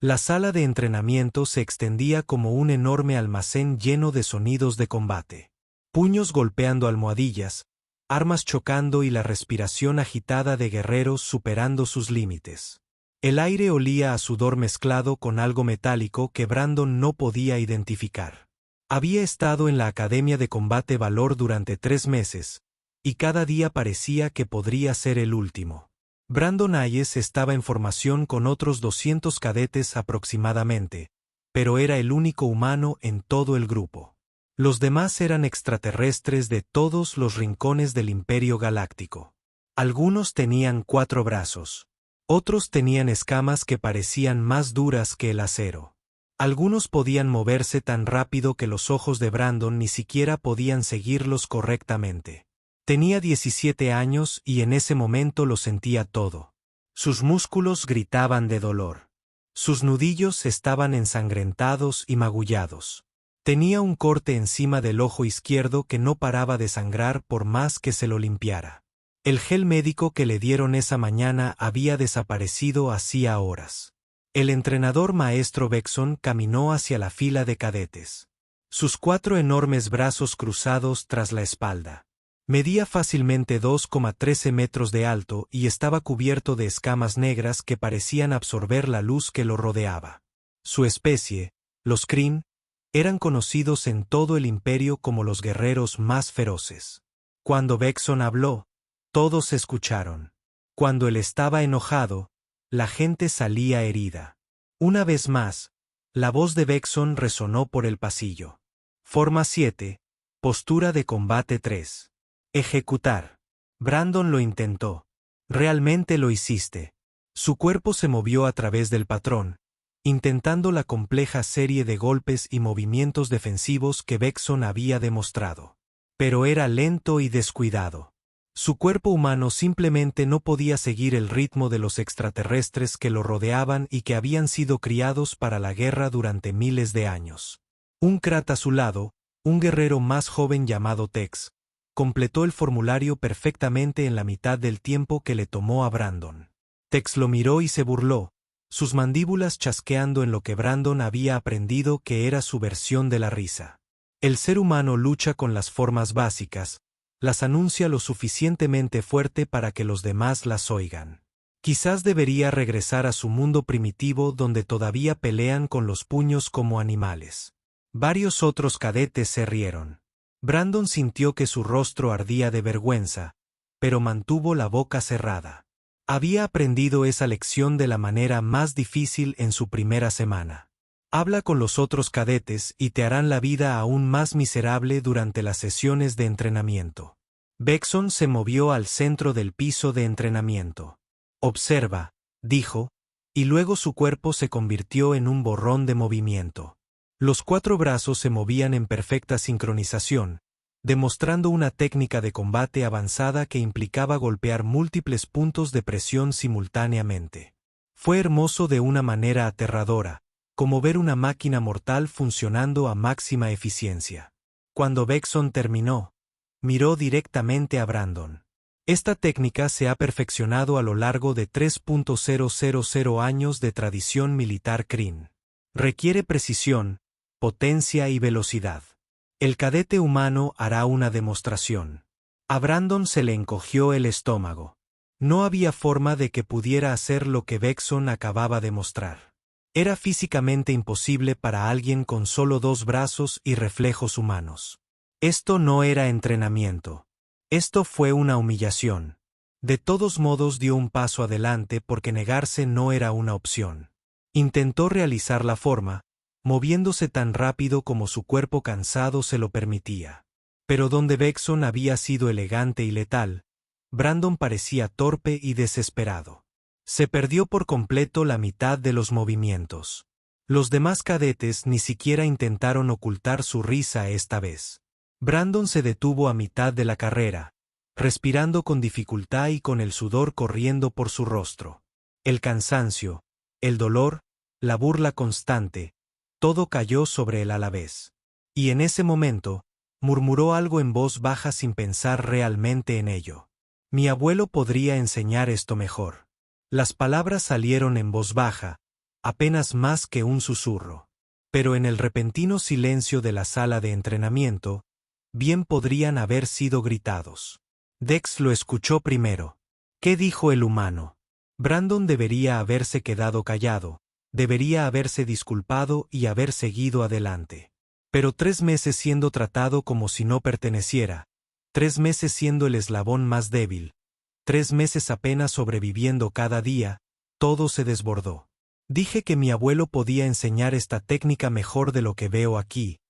La sala de entrenamiento se extendía como un enorme almacén lleno de sonidos de combate. Puños golpeando almohadillas, armas chocando y la respiración agitada de guerreros superando sus límites. El aire olía a sudor mezclado con algo metálico que Brandon no podía identificar. Había estado en la Academia de Combate Valor durante 3 meses, y cada día parecía que podría ser el último. Brandon Hayes estaba en formación con otros 200 cadetes aproximadamente, pero era el único humano en todo el grupo. Los demás eran extraterrestres de todos los rincones del Imperio Galáctico. Algunos tenían 4 brazos. Otros tenían escamas que parecían más duras que el acero. Algunos podían moverse tan rápido que los ojos de Brandon ni siquiera podían seguirlos correctamente. Tenía 17 años y en ese momento lo sentía todo. Sus músculos gritaban de dolor. Sus nudillos estaban ensangrentados y magullados. Tenía un corte encima del ojo izquierdo que no paraba de sangrar por más que se lo limpiara. El gel médico que le dieron esa mañana había desaparecido hacía horas. El entrenador maestro Vexon caminó hacia la fila de cadetes. Sus 4 enormes brazos cruzados tras la espalda. Medía fácilmente 2,13 metros de alto y estaba cubierto de escamas negras que parecían absorber la luz que lo rodeaba. Su especie, los Kryn, eran conocidos en todo el imperio como los guerreros más feroces. Cuando Vexon habló, todos escucharon. Cuando él estaba enojado, la gente salía herida. Una vez más, la voz de Vexon resonó por el pasillo. Forma 7, postura de combate 3. Ejecutar. Brandon lo intentó. Realmente lo hiciste. Su cuerpo se movió a través del patrón, intentando la compleja serie de golpes y movimientos defensivos que Vexon había demostrado. Pero era lento y descuidado. Su cuerpo humano simplemente no podía seguir el ritmo de los extraterrestres que lo rodeaban y que habían sido criados para la guerra durante miles de años. Un Krat a su lado, un guerrero más joven llamado Tex, completó el formulario perfectamente en la mitad del tiempo que le tomó a Brandon. Tex lo miró y se burló, sus mandíbulas chasqueando en lo que Brandon había aprendido que era su versión de la risa. El ser humano lucha con las formas básicas, las anuncia lo suficientemente fuerte para que los demás las oigan. Quizás debería regresar a su mundo primitivo donde todavía pelean con los puños como animales. Varios otros cadetes se rieron. Brandon sintió que su rostro ardía de vergüenza, pero mantuvo la boca cerrada. Había aprendido esa lección de la manera más difícil en su primera semana. Habla con los otros cadetes y te harán la vida aún más miserable durante las sesiones de entrenamiento. Vexon se movió al centro del piso de entrenamiento. Observa, dijo, y luego su cuerpo se convirtió en un borrón de movimiento. Los 4 brazos se movían en perfecta sincronización, demostrando una técnica de combate avanzada que implicaba golpear múltiples puntos de presión simultáneamente. Fue hermoso de una manera aterradora, como ver una máquina mortal funcionando a máxima eficiencia. Cuando Vexon terminó, miró directamente a Brandon. Esta técnica se ha perfeccionado a lo largo de 3.000 años de tradición militar Kryn. Requiere precisión, potencia y velocidad. El cadete humano hará una demostración. A Brandon se le encogió el estómago. No había forma de que pudiera hacer lo que Vexon acababa de mostrar. Era físicamente imposible para alguien con solo 2 brazos y reflejos humanos. Esto no era entrenamiento. Esto fue una humillación. De todos modos dio un paso adelante porque negarse no era una opción. Intentó realizar la forma, moviéndose tan rápido como su cuerpo cansado se lo permitía. Pero donde Vexon había sido elegante y letal, Brandon parecía torpe y desesperado. Se perdió por completo la mitad de los movimientos. Los demás cadetes ni siquiera intentaron ocultar su risa esta vez. Brandon se detuvo a mitad de la carrera, respirando con dificultad y con el sudor corriendo por su rostro. El cansancio, el dolor, la burla constante, todo cayó sobre él a la vez. Y en ese momento, murmuró algo en voz baja sin pensar realmente en ello. Mi abuelo podría enseñar esto mejor. Las palabras salieron en voz baja, apenas más que un susurro. Pero en el repentino silencio de la sala de entrenamiento, bien podrían haber sido gritados. Dex lo escuchó primero. ¿Qué dijo el humano? Brandon debería haberse quedado callado, debería haberse disculpado y haber seguido adelante. Pero 3 meses siendo tratado como si no perteneciera, 3 meses siendo el eslabón más débil, 3 meses apenas sobreviviendo cada día, todo se desbordó. Dije que mi abuelo podía enseñar esta técnica mejor de lo que veo aquí,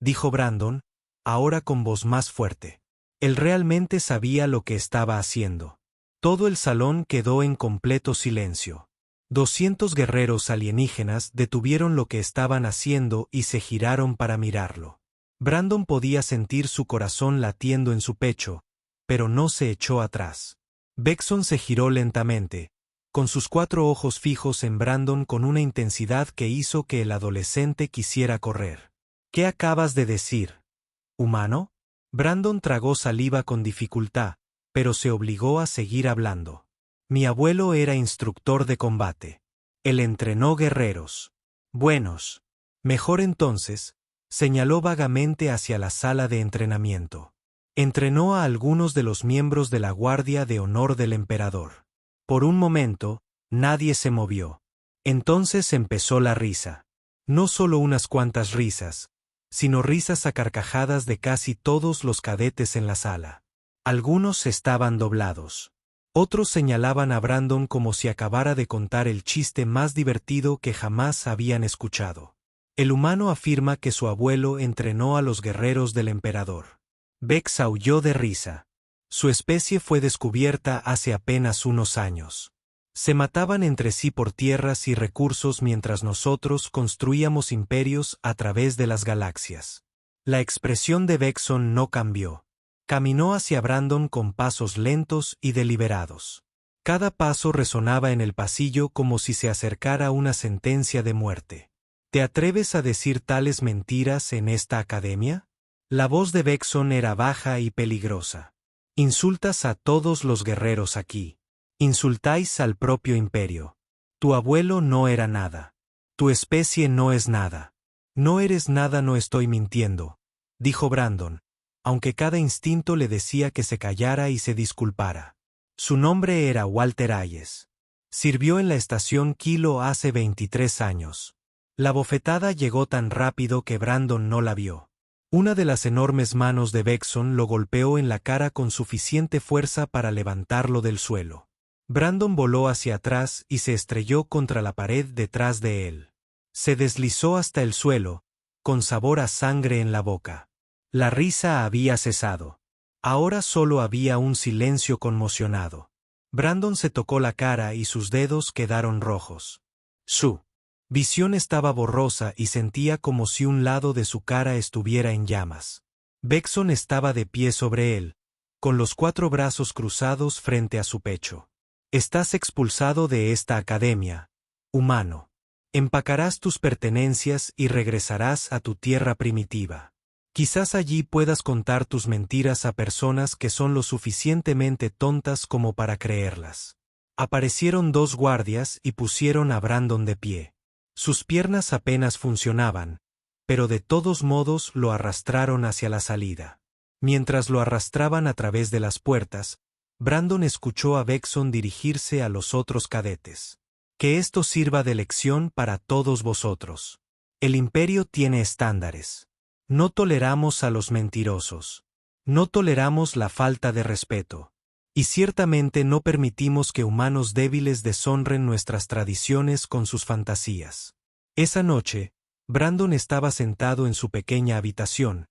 dijo Brandon, ahora con voz más fuerte. Él realmente sabía lo que estaba haciendo. Todo el salón quedó en completo silencio. 200 guerreros alienígenas detuvieron lo que estaban haciendo y se giraron para mirarlo. Brandon podía sentir su corazón latiendo en su pecho, pero no se echó atrás. Vexon se giró lentamente, con sus 4 ojos fijos en Brandon con una intensidad que hizo que el adolescente quisiera correr. ¿Qué acabas de decir? ¿Humano? Brandon tragó saliva con dificultad, pero se obligó a seguir hablando. Mi abuelo era instructor de combate. Él entrenó guerreros. Buenos. Mejor entonces, señaló vagamente hacia la sala de entrenamiento. Entrenó a algunos de los miembros de la Guardia de Honor del Emperador. Por un momento, nadie se movió. Entonces empezó la risa. No solo unas cuantas risas, sino risas a carcajadas de casi todos los cadetes en la sala. Algunos estaban doblados. Otros señalaban a Brandon como si acabara de contar el chiste más divertido que jamás habían escuchado. El humano afirma que su abuelo entrenó a los guerreros del emperador. Vex aulló de risa. Su especie fue descubierta hace apenas unos años. Se mataban entre sí por tierras y recursos mientras nosotros construíamos imperios a través de las galaxias. La expresión de Vexon no cambió. Caminó hacia Brandon con pasos lentos y deliberados. Cada paso resonaba en el pasillo como si se acercara una sentencia de muerte. ¿Te atreves a decir tales mentiras en esta academia? La voz de Vexon era baja y peligrosa. Insultas a todos los guerreros aquí. Insultáis al propio imperio. Tu abuelo no era nada. Tu especie no es nada. No eres nada, no estoy mintiendo, dijo Brandon, aunque cada instinto le decía que se callara y se disculpara. Su nombre era Walter Hayes. Sirvió en la estación Kilo hace 23 años. La bofetada llegó tan rápido que Brandon no la vio. Una de las enormes manos de Vexon lo golpeó en la cara con suficiente fuerza para levantarlo del suelo. Brandon voló hacia atrás y se estrelló contra la pared detrás de él. Se deslizó hasta el suelo, con sabor a sangre en la boca. La risa había cesado. Ahora solo había un silencio conmocionado. Brandon se tocó la cara y sus dedos quedaron rojos. Su visión estaba borrosa y sentía como si un lado de su cara estuviera en llamas. Vexon estaba de pie sobre él, con los 4 brazos cruzados frente a su pecho. Estás expulsado de esta academia, humano. Empacarás tus pertenencias y regresarás a tu tierra primitiva. Quizás allí puedas contar tus mentiras a personas que son lo suficientemente tontas como para creerlas. Aparecieron 2 guardias y pusieron a Brandon de pie. Sus piernas apenas funcionaban, pero de todos modos lo arrastraron hacia la salida. Mientras lo arrastraban a través de las puertas, Brandon escuchó a Vexon dirigirse a los otros cadetes. Que esto sirva de lección para todos vosotros. El imperio tiene estándares. No toleramos a los mentirosos. No toleramos la falta de respeto. Y ciertamente no permitimos que humanos débiles deshonren nuestras tradiciones con sus fantasías. Esa noche, Brandon estaba sentado en su pequeña habitación,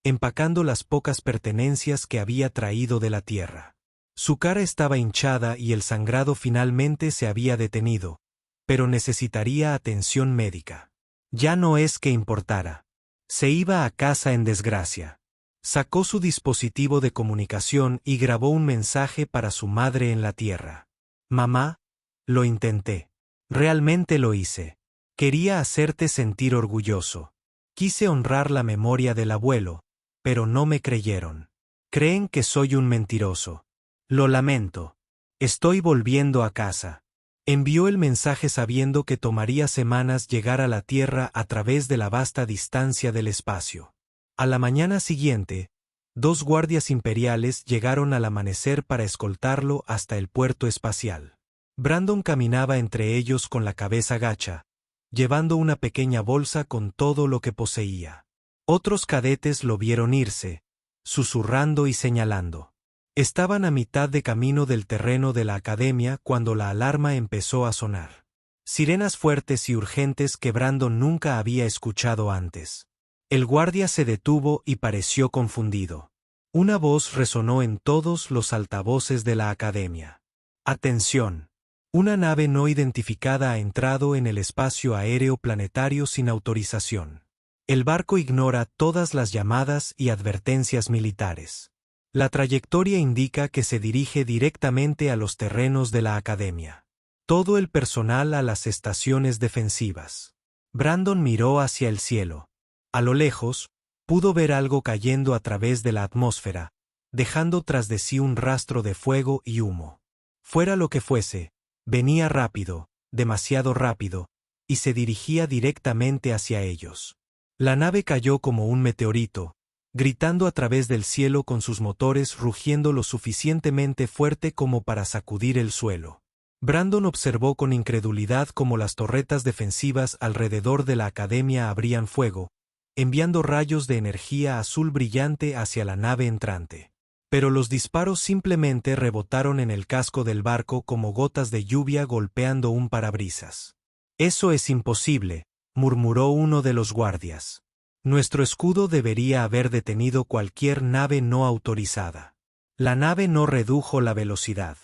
empacando las pocas pertenencias que había traído de la tierra. Su cara estaba hinchada y el sangrado finalmente se había detenido, pero necesitaría atención médica. Ya no es que importara. Se iba a casa en desgracia. Sacó su dispositivo de comunicación y grabó un mensaje para su madre en la tierra. Mamá, lo intenté. Realmente lo hice. Quería hacerte sentir orgulloso. Quise honrar la memoria del abuelo, pero no me creyeron. Creen que soy un mentiroso. Lo lamento. Estoy volviendo a casa. Envió el mensaje sabiendo que tomaría semanas llegar a la Tierra a través de la vasta distancia del espacio. A la mañana siguiente, 2 guardias imperiales llegaron al amanecer para escoltarlo hasta el puerto espacial. Brandon caminaba entre ellos con la cabeza gacha, llevando una pequeña bolsa con todo lo que poseía. Otros cadetes lo vieron irse, susurrando y señalando. Estaban a mitad de camino del terreno de la academia cuando la alarma empezó a sonar. Sirenas fuertes y urgentes que Brandon nunca había escuchado antes. El guardia se detuvo y pareció confundido. Una voz resonó en todos los altavoces de la academia. ¡Atención! Una nave no identificada ha entrado en el espacio aéreo planetario sin autorización. El barco ignora todas las llamadas y advertencias militares. La trayectoria indica que se dirige directamente a los terrenos de la academia. Todo el personal a las estaciones defensivas. Brandon miró hacia el cielo. A lo lejos, pudo ver algo cayendo a través de la atmósfera, dejando tras de sí un rastro de fuego y humo. Fuera lo que fuese, venía rápido, demasiado rápido, y se dirigía directamente hacia ellos. La nave cayó como un meteorito, gritando a través del cielo con sus motores rugiendo lo suficientemente fuerte como para sacudir el suelo. Brandon observó con incredulidad cómo las torretas defensivas alrededor de la academia abrían fuego, enviando rayos de energía azul brillante hacia la nave entrante. Pero los disparos simplemente rebotaron en el casco del barco como gotas de lluvia golpeando un parabrisas. «Eso es imposible», murmuró uno de los guardias. «Nuestro escudo debería haber detenido cualquier nave no autorizada». La nave no redujo la velocidad.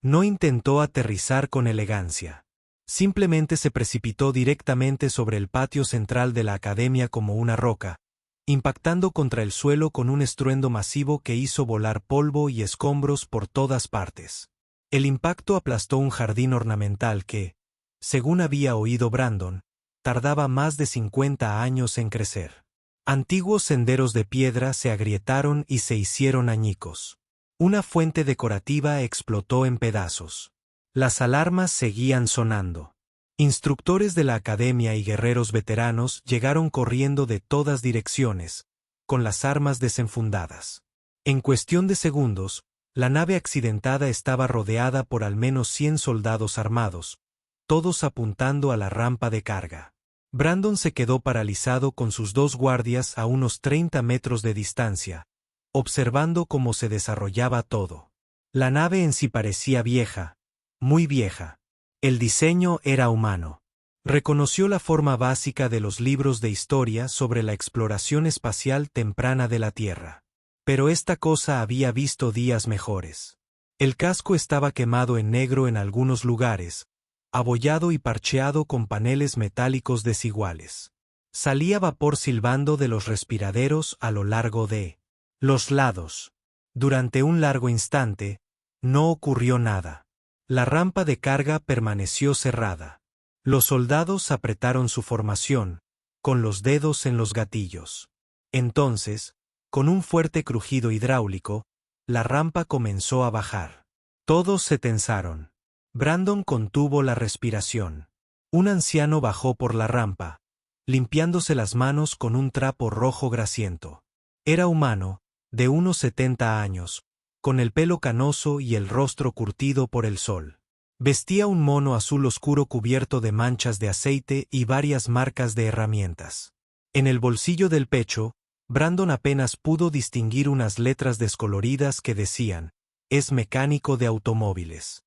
No intentó aterrizar con elegancia. Simplemente se precipitó directamente sobre el patio central de la academia como una roca, impactando contra el suelo con un estruendo masivo que hizo volar polvo y escombros por todas partes. El impacto aplastó un jardín ornamental que, según había oído Brandon, tardaba más de 50 años en crecer. Antiguos senderos de piedra se agrietaron y se hicieron añicos. Una fuente decorativa explotó en pedazos. Las alarmas seguían sonando. Instructores de la academia y guerreros veteranos llegaron corriendo de todas direcciones, con las armas desenfundadas. En cuestión de segundos, la nave accidentada estaba rodeada por al menos 100 soldados armados, todos apuntando a la rampa de carga. Brandon se quedó paralizado con sus 2 guardias a unos 30 metros de distancia, observando cómo se desarrollaba todo. La nave en sí parecía vieja, muy vieja. El diseño era humano. Reconoció la forma básica de los libros de historia sobre la exploración espacial temprana de la Tierra. Pero esta cosa había visto días mejores. El casco estaba quemado en negro en algunos lugares, abollado y parcheado con paneles metálicos desiguales. Salía vapor silbando de los respiraderos a lo largo de los lados. Durante un largo instante, no ocurrió nada. La rampa de carga permaneció cerrada. Los soldados apretaron su formación, con los dedos en los gatillos. Entonces, con un fuerte crujido hidráulico, la rampa comenzó a bajar. Todos se tensaron. Brandon contuvo la respiración. Un anciano bajó por la rampa, limpiándose las manos con un trapo rojo grasiento. Era humano, de unos 70 años, con el pelo canoso y el rostro curtido por el sol. Vestía un mono azul oscuro cubierto de manchas de aceite y varias marcas de herramientas. En el bolsillo del pecho, Brandon apenas pudo distinguir unas letras descoloridas que decían: «Es mecánico de automóviles».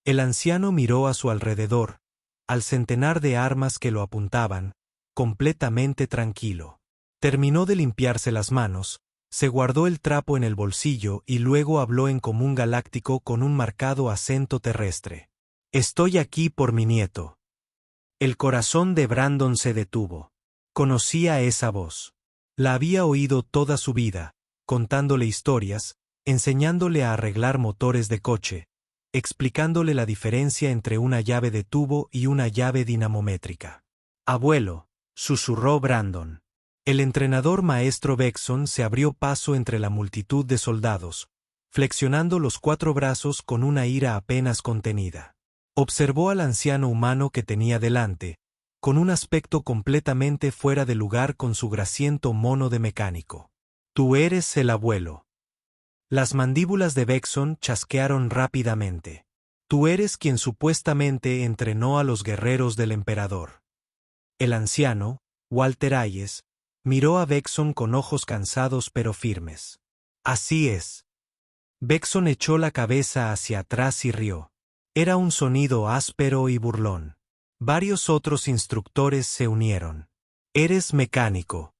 El anciano miró a su alrededor, al centenar de armas que lo apuntaban, completamente tranquilo. Terminó de limpiarse las manos, se guardó el trapo en el bolsillo y luego habló en común galáctico con un marcado acento terrestre. «Estoy aquí por mi nieto». El corazón de Brandon se detuvo. Conocía esa voz. La había oído toda su vida, contándole historias, enseñándole a arreglar motores de coche, explicándole la diferencia entre una llave de tubo y una llave dinamométrica. «Abuelo», susurró Brandon. El entrenador maestro Bexon se abrió paso entre la multitud de soldados, flexionando los 4 brazos con una ira apenas contenida. Observó al anciano humano que tenía delante, con un aspecto completamente fuera de lugar con su grasiento mono de mecánico. Tú eres el abuelo. Las mandíbulas de Vexon chasquearon rápidamente. Tú eres quien supuestamente entrenó a los guerreros del emperador. El anciano, Walter Hayes, miró a Vexon con ojos cansados pero firmes. Así es. Vexon echó la cabeza hacia atrás y rió. Era un sonido áspero y burlón. Varios otros instructores se unieron. Eres mecánico.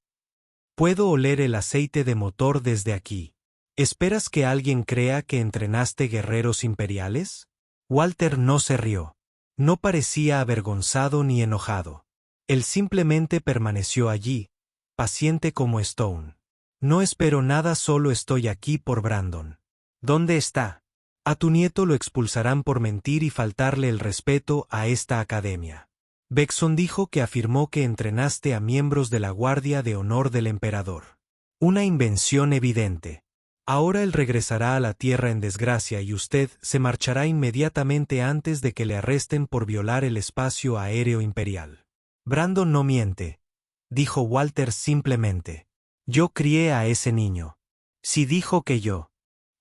Puedo oler el aceite de motor desde aquí. ¿Esperas que alguien crea que entrenaste guerreros imperiales? Walter no se rió. No parecía avergonzado ni enojado. Él simplemente permaneció allí, paciente como Stone. No espero nada, solo estoy aquí por Brandon. ¿Dónde está? A tu nieto lo expulsarán por mentir y faltarle el respeto a esta academia. Vexon dijo que afirmó que entrenaste a miembros de la Guardia de Honor del Emperador. Una invención evidente. Ahora él regresará a la Tierra en desgracia y usted se marchará inmediatamente antes de que le arresten por violar el espacio aéreo imperial. Brandon no miente, dijo Walter simplemente. Yo crié a ese niño. Si dijo que yo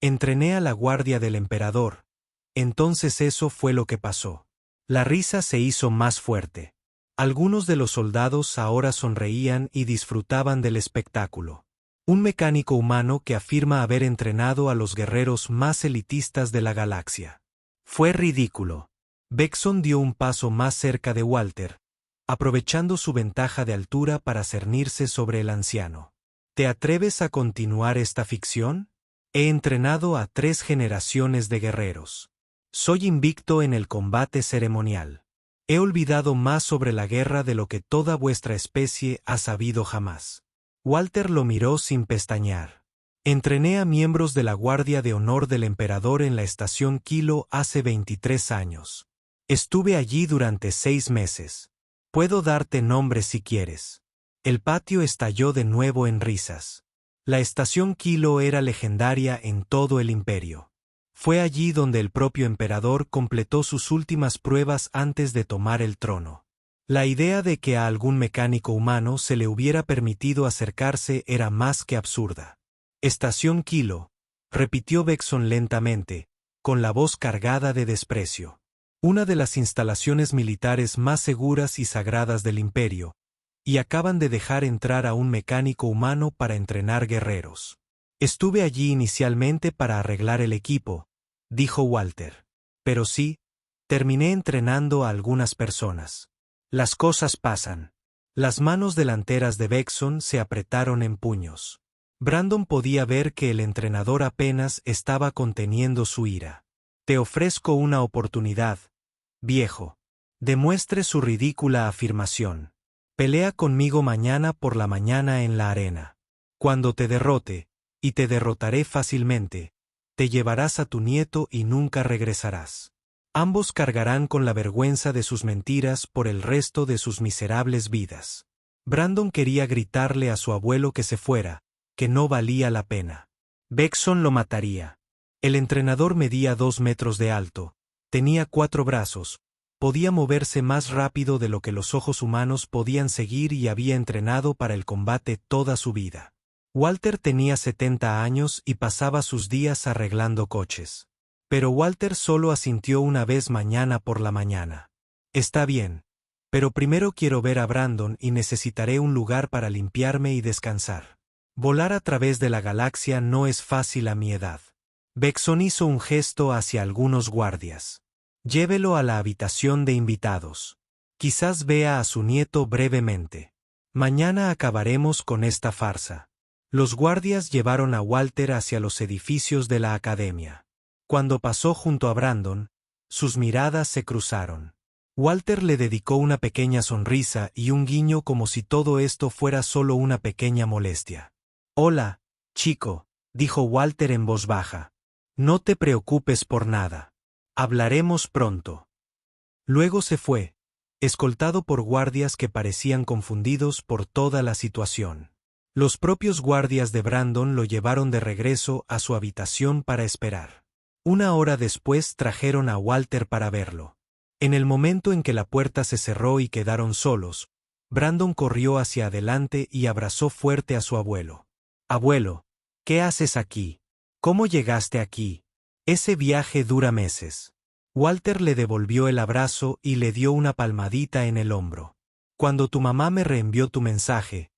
entrené a la Guardia del Emperador, entonces eso fue lo que pasó. La risa se hizo más fuerte. Algunos de los soldados ahora sonreían y disfrutaban del espectáculo. Un mecánico humano que afirma haber entrenado a los guerreros más elitistas de la galaxia. Fue ridículo. Vexon dio un paso más cerca de Walter, aprovechando su ventaja de altura para cernirse sobre el anciano. ¿Te atreves a continuar esta ficción? He entrenado a 3 generaciones de guerreros. Soy invicto en el combate ceremonial. He olvidado más sobre la guerra de lo que toda vuestra especie ha sabido jamás. Walter lo miró sin pestañear. Entrené a miembros de la Guardia de Honor del Emperador en la estación Kilo hace 23 años. Estuve allí durante 6 meses. Puedo darte nombres si quieres. El patio estalló de nuevo en risas. La estación Kilo era legendaria en todo el imperio. Fue allí donde el propio emperador completó sus últimas pruebas antes de tomar el trono. La idea de que a algún mecánico humano se le hubiera permitido acercarse era más que absurda. Estación Kilo, repitió Vexon lentamente, con la voz cargada de desprecio. Una de las instalaciones militares más seguras y sagradas del imperio, y acaban de dejar entrar a un mecánico humano para entrenar guerreros. Estuve allí inicialmente para arreglar el equipo, dijo Walter. Pero sí, terminé entrenando a algunas personas. Las cosas pasan. Las manos delanteras de Vexon se apretaron en puños. Brandon podía ver que el entrenador apenas estaba conteniendo su ira. Te ofrezco una oportunidad, viejo. Demuestre su ridícula afirmación. Pelea conmigo mañana por la mañana en la arena. Cuando te derrote, y te derrotaré fácilmente, te llevarás a tu nieto y nunca regresarás. Ambos cargarán con la vergüenza de sus mentiras por el resto de sus miserables vidas. Brandon quería gritarle a su abuelo que se fuera, que no valía la pena. Vexon lo mataría. El entrenador medía 2 metros de alto, tenía 4 brazos, podía moverse más rápido de lo que los ojos humanos podían seguir y había entrenado para el combate toda su vida. Walter tenía 70 años y pasaba sus días arreglando coches. Pero Walter solo asintió una vez mañana por la mañana. Está bien, pero primero quiero ver a Brandon y necesitaré un lugar para limpiarme y descansar. Volar a través de la galaxia no es fácil a mi edad. Vexon hizo un gesto hacia algunos guardias. Llévelo a la habitación de invitados. Quizás vea a su nieto brevemente. Mañana acabaremos con esta farsa. Los guardias llevaron a Walter hacia los edificios de la academia. Cuando pasó junto a Brandon, sus miradas se cruzaron. Walter le dedicó una pequeña sonrisa y un guiño como si todo esto fuera solo una pequeña molestia. Hola, chico, dijo Walter en voz baja. No te preocupes por nada. Hablaremos pronto. Luego se fue, escoltado por guardias que parecían confundidos por toda la situación. Los propios guardias de Brandon lo llevaron de regreso a su habitación para esperar. 1 hora después trajeron a Walter para verlo. En el momento en que la puerta se cerró y quedaron solos, Brandon corrió hacia adelante y abrazó fuerte a su abuelo. «Abuelo, ¿qué haces aquí? ¿Cómo llegaste aquí? Ese viaje dura meses». Walter le devolvió el abrazo y le dio una palmadita en el hombro. «Cuando tu mamá me reenvió tu mensaje,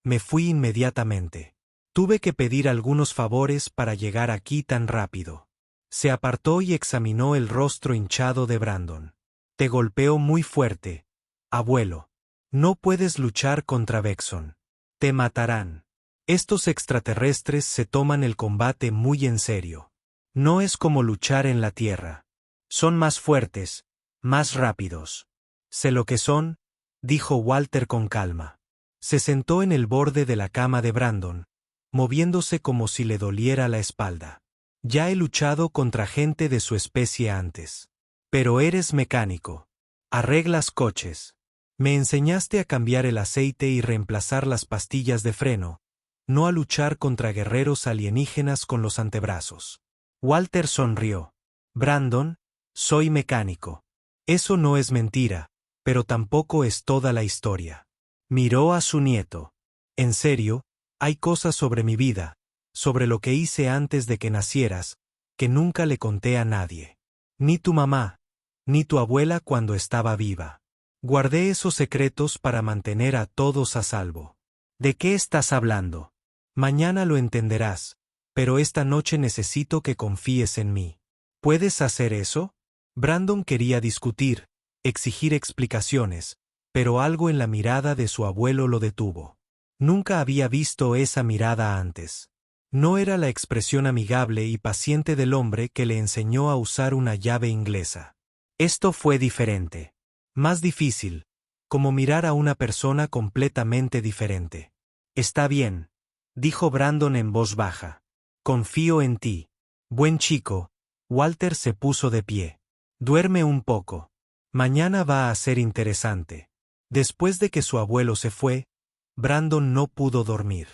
me fui inmediatamente. Tuve que pedir algunos favores para llegar aquí tan rápido». Se apartó y examinó el rostro hinchado de Brandon. «Te golpeó muy fuerte, abuelo. No puedes luchar contra Vexon. Te matarán. Estos extraterrestres se toman el combate muy en serio. No es como luchar en la Tierra. Son más fuertes, más rápidos». «Sé lo que son», dijo Walter con calma. Se sentó en el borde de la cama de Brandon, moviéndose como si le doliera la espalda. «Ya he luchado contra gente de su especie antes. Pero eres mecánico. Arreglas coches. Me enseñaste a cambiar el aceite y reemplazar las pastillas de freno, no a luchar contra guerreros alienígenas con los antebrazos». Walter sonrió. «Brandon, soy mecánico. Eso no es mentira, pero tampoco es toda la historia». Miró a su nieto. «En serio, hay cosas sobre mi vida, sobre lo que hice antes de que nacieras, que nunca le conté a nadie. Ni tu mamá, ni tu abuela cuando estaba viva. Guardé esos secretos para mantener a todos a salvo». «¿De qué estás hablando? Mañana lo entenderás, pero esta noche necesito que confíes en mí». «¿Puedes hacer eso?» Brandon quería discutir, exigir explicaciones, pero algo en la mirada de su abuelo lo detuvo. Nunca había visto esa mirada antes. No era la expresión amigable y paciente del hombre que le enseñó a usar una llave inglesa. Esto fue diferente. Más difícil, como mirar a una persona completamente diferente. «Está bien», dijo Brandon en voz baja. «Confío en ti. Buen chico». Walter se puso de pie. «Duerme un poco. Mañana va a ser interesante». Después de que su abuelo se fue, Brandon no pudo dormir.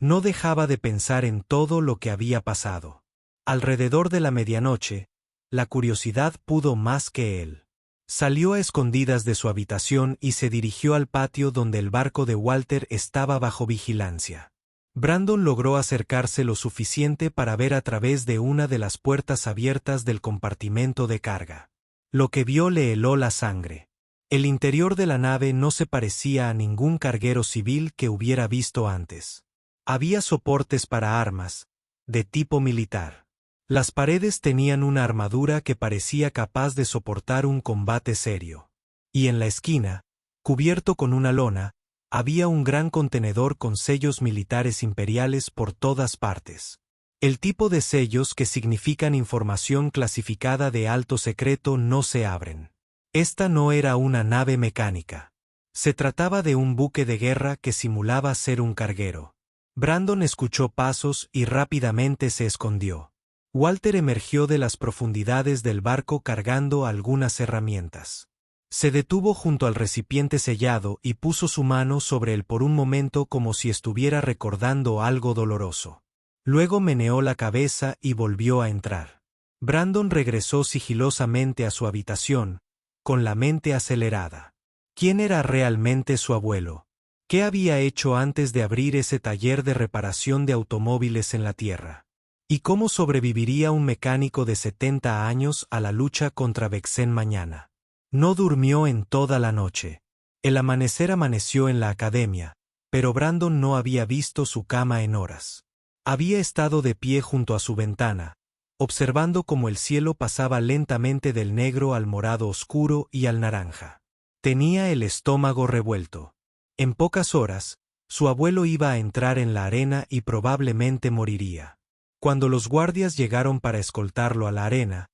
No dejaba de pensar en todo lo que había pasado. Alrededor de la medianoche, la curiosidad pudo más que él. Salió a escondidas de su habitación y se dirigió al patio donde el barco de Walter estaba bajo vigilancia. Brandon logró acercarse lo suficiente para ver a través de una de las puertas abiertas del compartimento de carga. Lo que vio le heló la sangre. El interior de la nave no se parecía a ningún carguero civil que hubiera visto antes. Había soportes para armas, de tipo militar. Las paredes tenían una armadura que parecía capaz de soportar un combate serio. Y en la esquina, cubierto con una lona, había un gran contenedor con sellos militares imperiales por todas partes. El tipo de sellos que significan información clasificada de alto secreto no se abren. Esta no era una nave mecánica. Se trataba de un buque de guerra que simulaba ser un carguero. Brandon escuchó pasos y rápidamente se escondió. Walter emergió de las profundidades del barco cargando algunas herramientas. Se detuvo junto al recipiente sellado y puso su mano sobre él por un momento como si estuviera recordando algo doloroso. Luego meneó la cabeza y volvió a entrar. Brandon regresó sigilosamente a su habitación, con la mente acelerada. ¿Quién era realmente su abuelo? ¿Qué había hecho antes de abrir ese taller de reparación de automóviles en la Tierra? ¿Y cómo sobreviviría un mecánico de 70 años a la lucha contra Vexen mañana? No durmió en toda la noche. El amanecer amaneció en la academia, pero Brandon no había visto su cama en horas. Había estado de pie junto a su ventana, observando cómo el cielo pasaba lentamente del negro al morado oscuro y al naranja. Tenía el estómago revuelto. En pocas horas, su abuelo iba a entrar en la arena y probablemente moriría. Cuando los guardias llegaron para escoltarlo a la arena,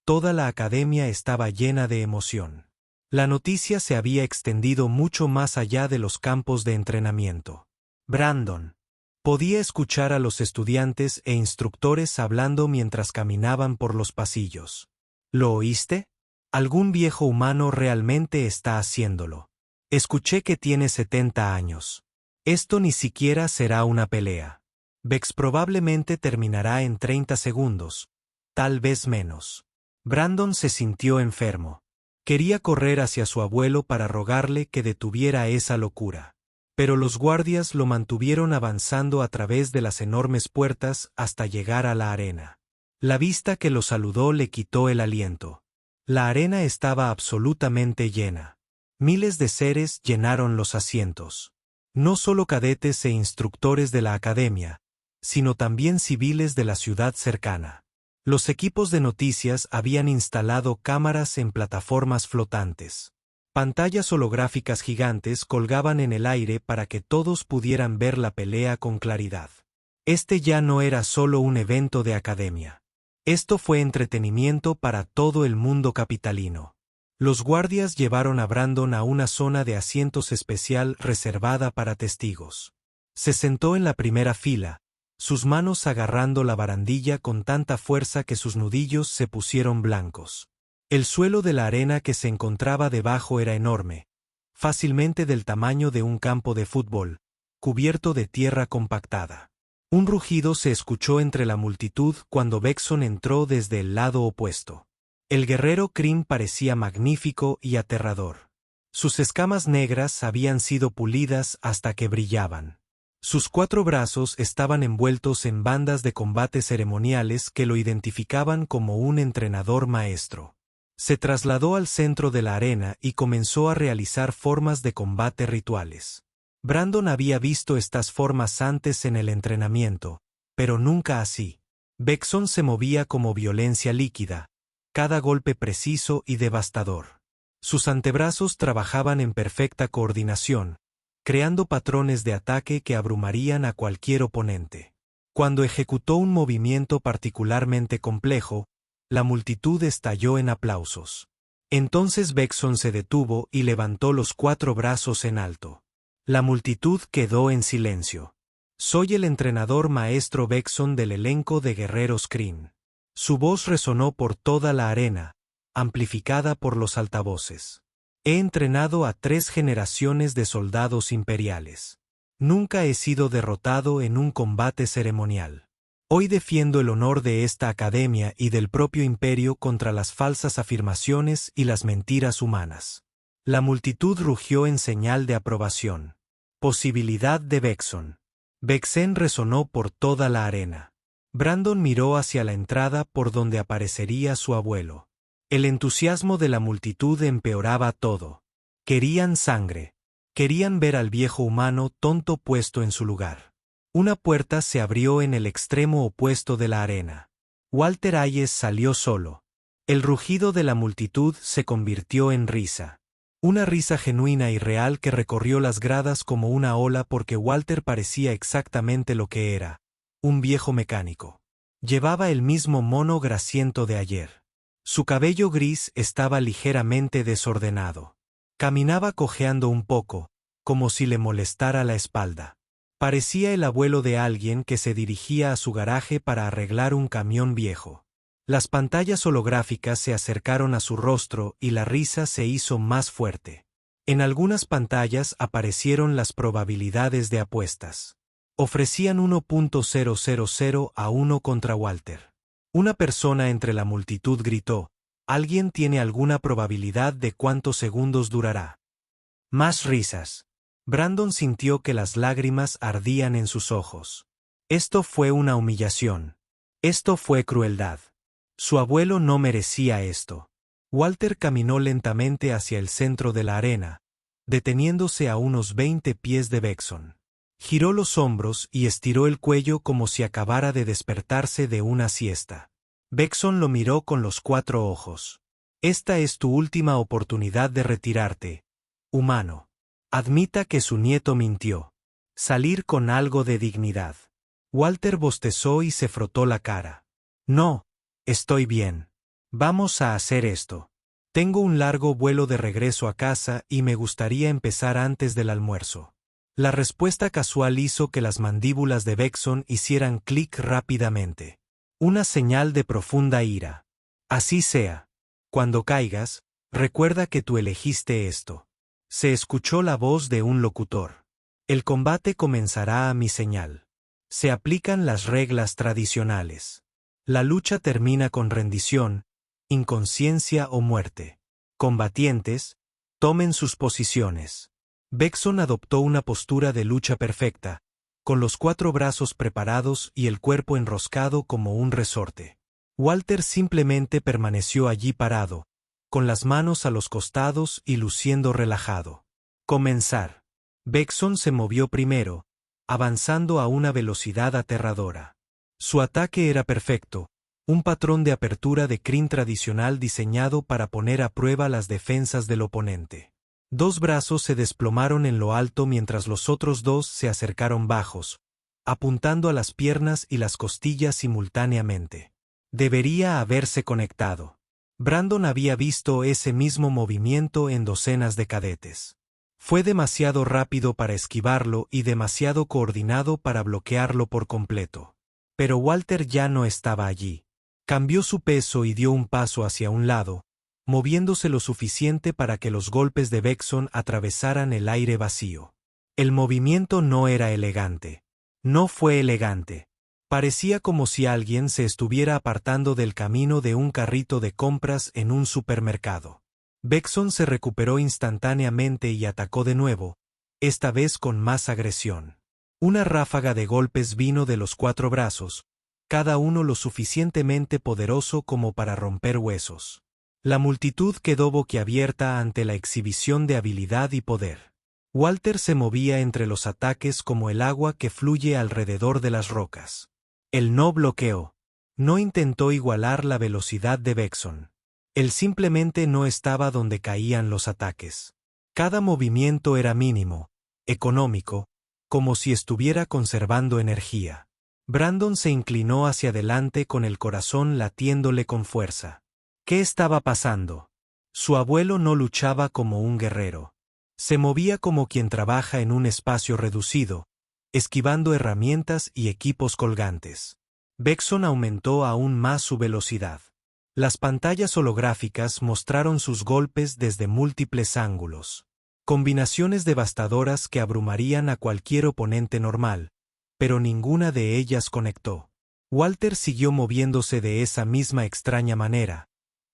toda la academia estaba llena de emoción. La noticia se había extendido mucho más allá de los campos de entrenamiento. Brandon podía escuchar a los estudiantes e instructores hablando mientras caminaban por los pasillos. ¿Lo oíste? Algún viejo humano realmente está haciéndolo. Escuché que tiene 70 años. Esto ni siquiera será una pelea. Vex probablemente terminará en 30 segundos, tal vez menos. Brandon se sintió enfermo. Quería correr hacia su abuelo para rogarle que detuviera esa locura. Pero los guardias lo mantuvieron avanzando a través de las enormes puertas hasta llegar a la arena. La vista que lo saludó le quitó el aliento. La arena estaba absolutamente llena. Miles de seres llenaron los asientos. No solo cadetes e instructores de la academia, sino también civiles de la ciudad cercana. Los equipos de noticias habían instalado cámaras en plataformas flotantes. Pantallas holográficas gigantes colgaban en el aire para que todos pudieran ver la pelea con claridad. Este ya no era solo un evento de academia. Esto fue entretenimiento para todo el mundo capitalino. Los guardias llevaron a Brandon a una zona de asientos especial reservada para testigos. Se sentó en la primera fila, sus manos agarrando la barandilla con tanta fuerza que sus nudillos se pusieron blancos. El suelo de la arena que se encontraba debajo era enorme, fácilmente del tamaño de un campo de fútbol, cubierto de tierra compactada. Un rugido se escuchó entre la multitud cuando Vexon entró desde el lado opuesto. El guerrero Kryn parecía magnífico y aterrador. Sus escamas negras habían sido pulidas hasta que brillaban. Sus 4 brazos estaban envueltos en bandas de combate ceremoniales que lo identificaban como un entrenador maestro. Se trasladó al centro de la arena y comenzó a realizar formas de combate rituales. Brandon había visto estas formas antes en el entrenamiento, pero nunca así. Vexon se movía como violencia líquida, cada golpe preciso y devastador. Sus antebrazos trabajaban en perfecta coordinación, creando patrones de ataque que abrumarían a cualquier oponente. Cuando ejecutó un movimiento particularmente complejo, la multitud estalló en aplausos. Entonces Vexon se detuvo y levantó los 4 brazos en alto. La multitud quedó en silencio. Soy el entrenador maestro Vexon del elenco de guerreros Kryn. Su voz resonó por toda la arena, amplificada por los altavoces. He entrenado a 3 generaciones de soldados imperiales. Nunca he sido derrotado en un combate ceremonial. Hoy defiendo el honor de esta academia y del propio imperio contra las falsas afirmaciones y las mentiras humanas. La multitud rugió en señal de aprobación. Posibilidad de Vexon. Vexen resonó por toda la arena. Brandon miró hacia la entrada por donde aparecería su abuelo. El entusiasmo de la multitud empeoraba todo. Querían sangre. Querían ver al viejo humano tonto puesto en su lugar. Una puerta se abrió en el extremo opuesto de la arena. Walter Hayes salió solo. El rugido de la multitud se convirtió en risa. Una risa genuina y real que recorrió las gradas como una ola porque Walter parecía exactamente lo que era: un viejo mecánico. Llevaba el mismo mono grasiento de ayer. Su cabello gris estaba ligeramente desordenado. Caminaba cojeando un poco, como si le molestara la espalda. Parecía el abuelo de alguien que se dirigía a su garaje para arreglar un camión viejo. Las pantallas holográficas se acercaron a su rostro y la risa se hizo más fuerte. En algunas pantallas aparecieron las probabilidades de apuestas. Ofrecían 1.000 a 1 contra Walter. Una persona entre la multitud gritó: ¿alguien tiene alguna probabilidad de cuántos segundos durará? Más risas. Brandon sintió que las lágrimas ardían en sus ojos. Esto fue una humillación. Esto fue crueldad. Su abuelo no merecía esto. Walter caminó lentamente hacia el centro de la arena, deteniéndose a unos 20 pies de Vexon. Giró los hombros y estiró el cuello como si acabara de despertarse de una siesta. Vexon lo miró con los 4 ojos. Esta es tu última oportunidad de retirarte, humano. Admita que su nieto mintió. Salir con algo de dignidad. Walter bostezó y se frotó la cara. No, estoy bien. Vamos a hacer esto. Tengo un largo vuelo de regreso a casa y me gustaría empezar antes del almuerzo. La respuesta casual hizo que las mandíbulas de Vexon hicieran clic rápidamente. Una señal de profunda ira. Así sea. Cuando caigas, recuerda que tú elegiste esto. Se escuchó la voz de un locutor. El combate comenzará a mi señal. Se aplican las reglas tradicionales. La lucha termina con rendición, inconsciencia o muerte. Combatientes, tomen sus posiciones. Vexon adoptó una postura de lucha perfecta, con los 4 brazos preparados y el cuerpo enroscado como un resorte. Walter simplemente permaneció allí parado, con las manos a los costados y luciendo relajado. Comenzar. Vexon se movió primero, avanzando a una velocidad aterradora. Su ataque era perfecto, un patrón de apertura de crin tradicional diseñado para poner a prueba las defensas del oponente. 2 brazos se desplomaron en lo alto mientras los otros 2 se acercaron bajos, apuntando a las piernas y las costillas simultáneamente. Debería haberse conectado. Brandon había visto ese mismo movimiento en docenas de cadetes. Fue demasiado rápido para esquivarlo y demasiado coordinado para bloquearlo por completo. Pero Walter ya no estaba allí. Cambió su peso y dio un paso hacia un lado, moviéndose lo suficiente para que los golpes de Vexon atravesaran el aire vacío. El movimiento no era elegante. No fue elegante. Parecía como si alguien se estuviera apartando del camino de un carrito de compras en un supermercado. Vexon se recuperó instantáneamente y atacó de nuevo, esta vez con más agresión. Una ráfaga de golpes vino de los 4 brazos, cada uno lo suficientemente poderoso como para romper huesos. La multitud quedó boquiabierta ante la exhibición de habilidad y poder. Walter se movía entre los ataques como el agua que fluye alrededor de las rocas. Él no bloqueó. No intentó igualar la velocidad de Vexon. Él simplemente no estaba donde caían los ataques. Cada movimiento era mínimo, económico, como si estuviera conservando energía. Brandon se inclinó hacia adelante con el corazón latiéndole con fuerza. ¿Qué estaba pasando? Su abuelo no luchaba como un guerrero. Se movía como quien trabaja en un espacio reducido, esquivando herramientas y equipos colgantes. Vexon aumentó aún más su velocidad. Las pantallas holográficas mostraron sus golpes desde múltiples ángulos. Combinaciones devastadoras que abrumarían a cualquier oponente normal, pero ninguna de ellas conectó. Walter siguió moviéndose de esa misma extraña manera,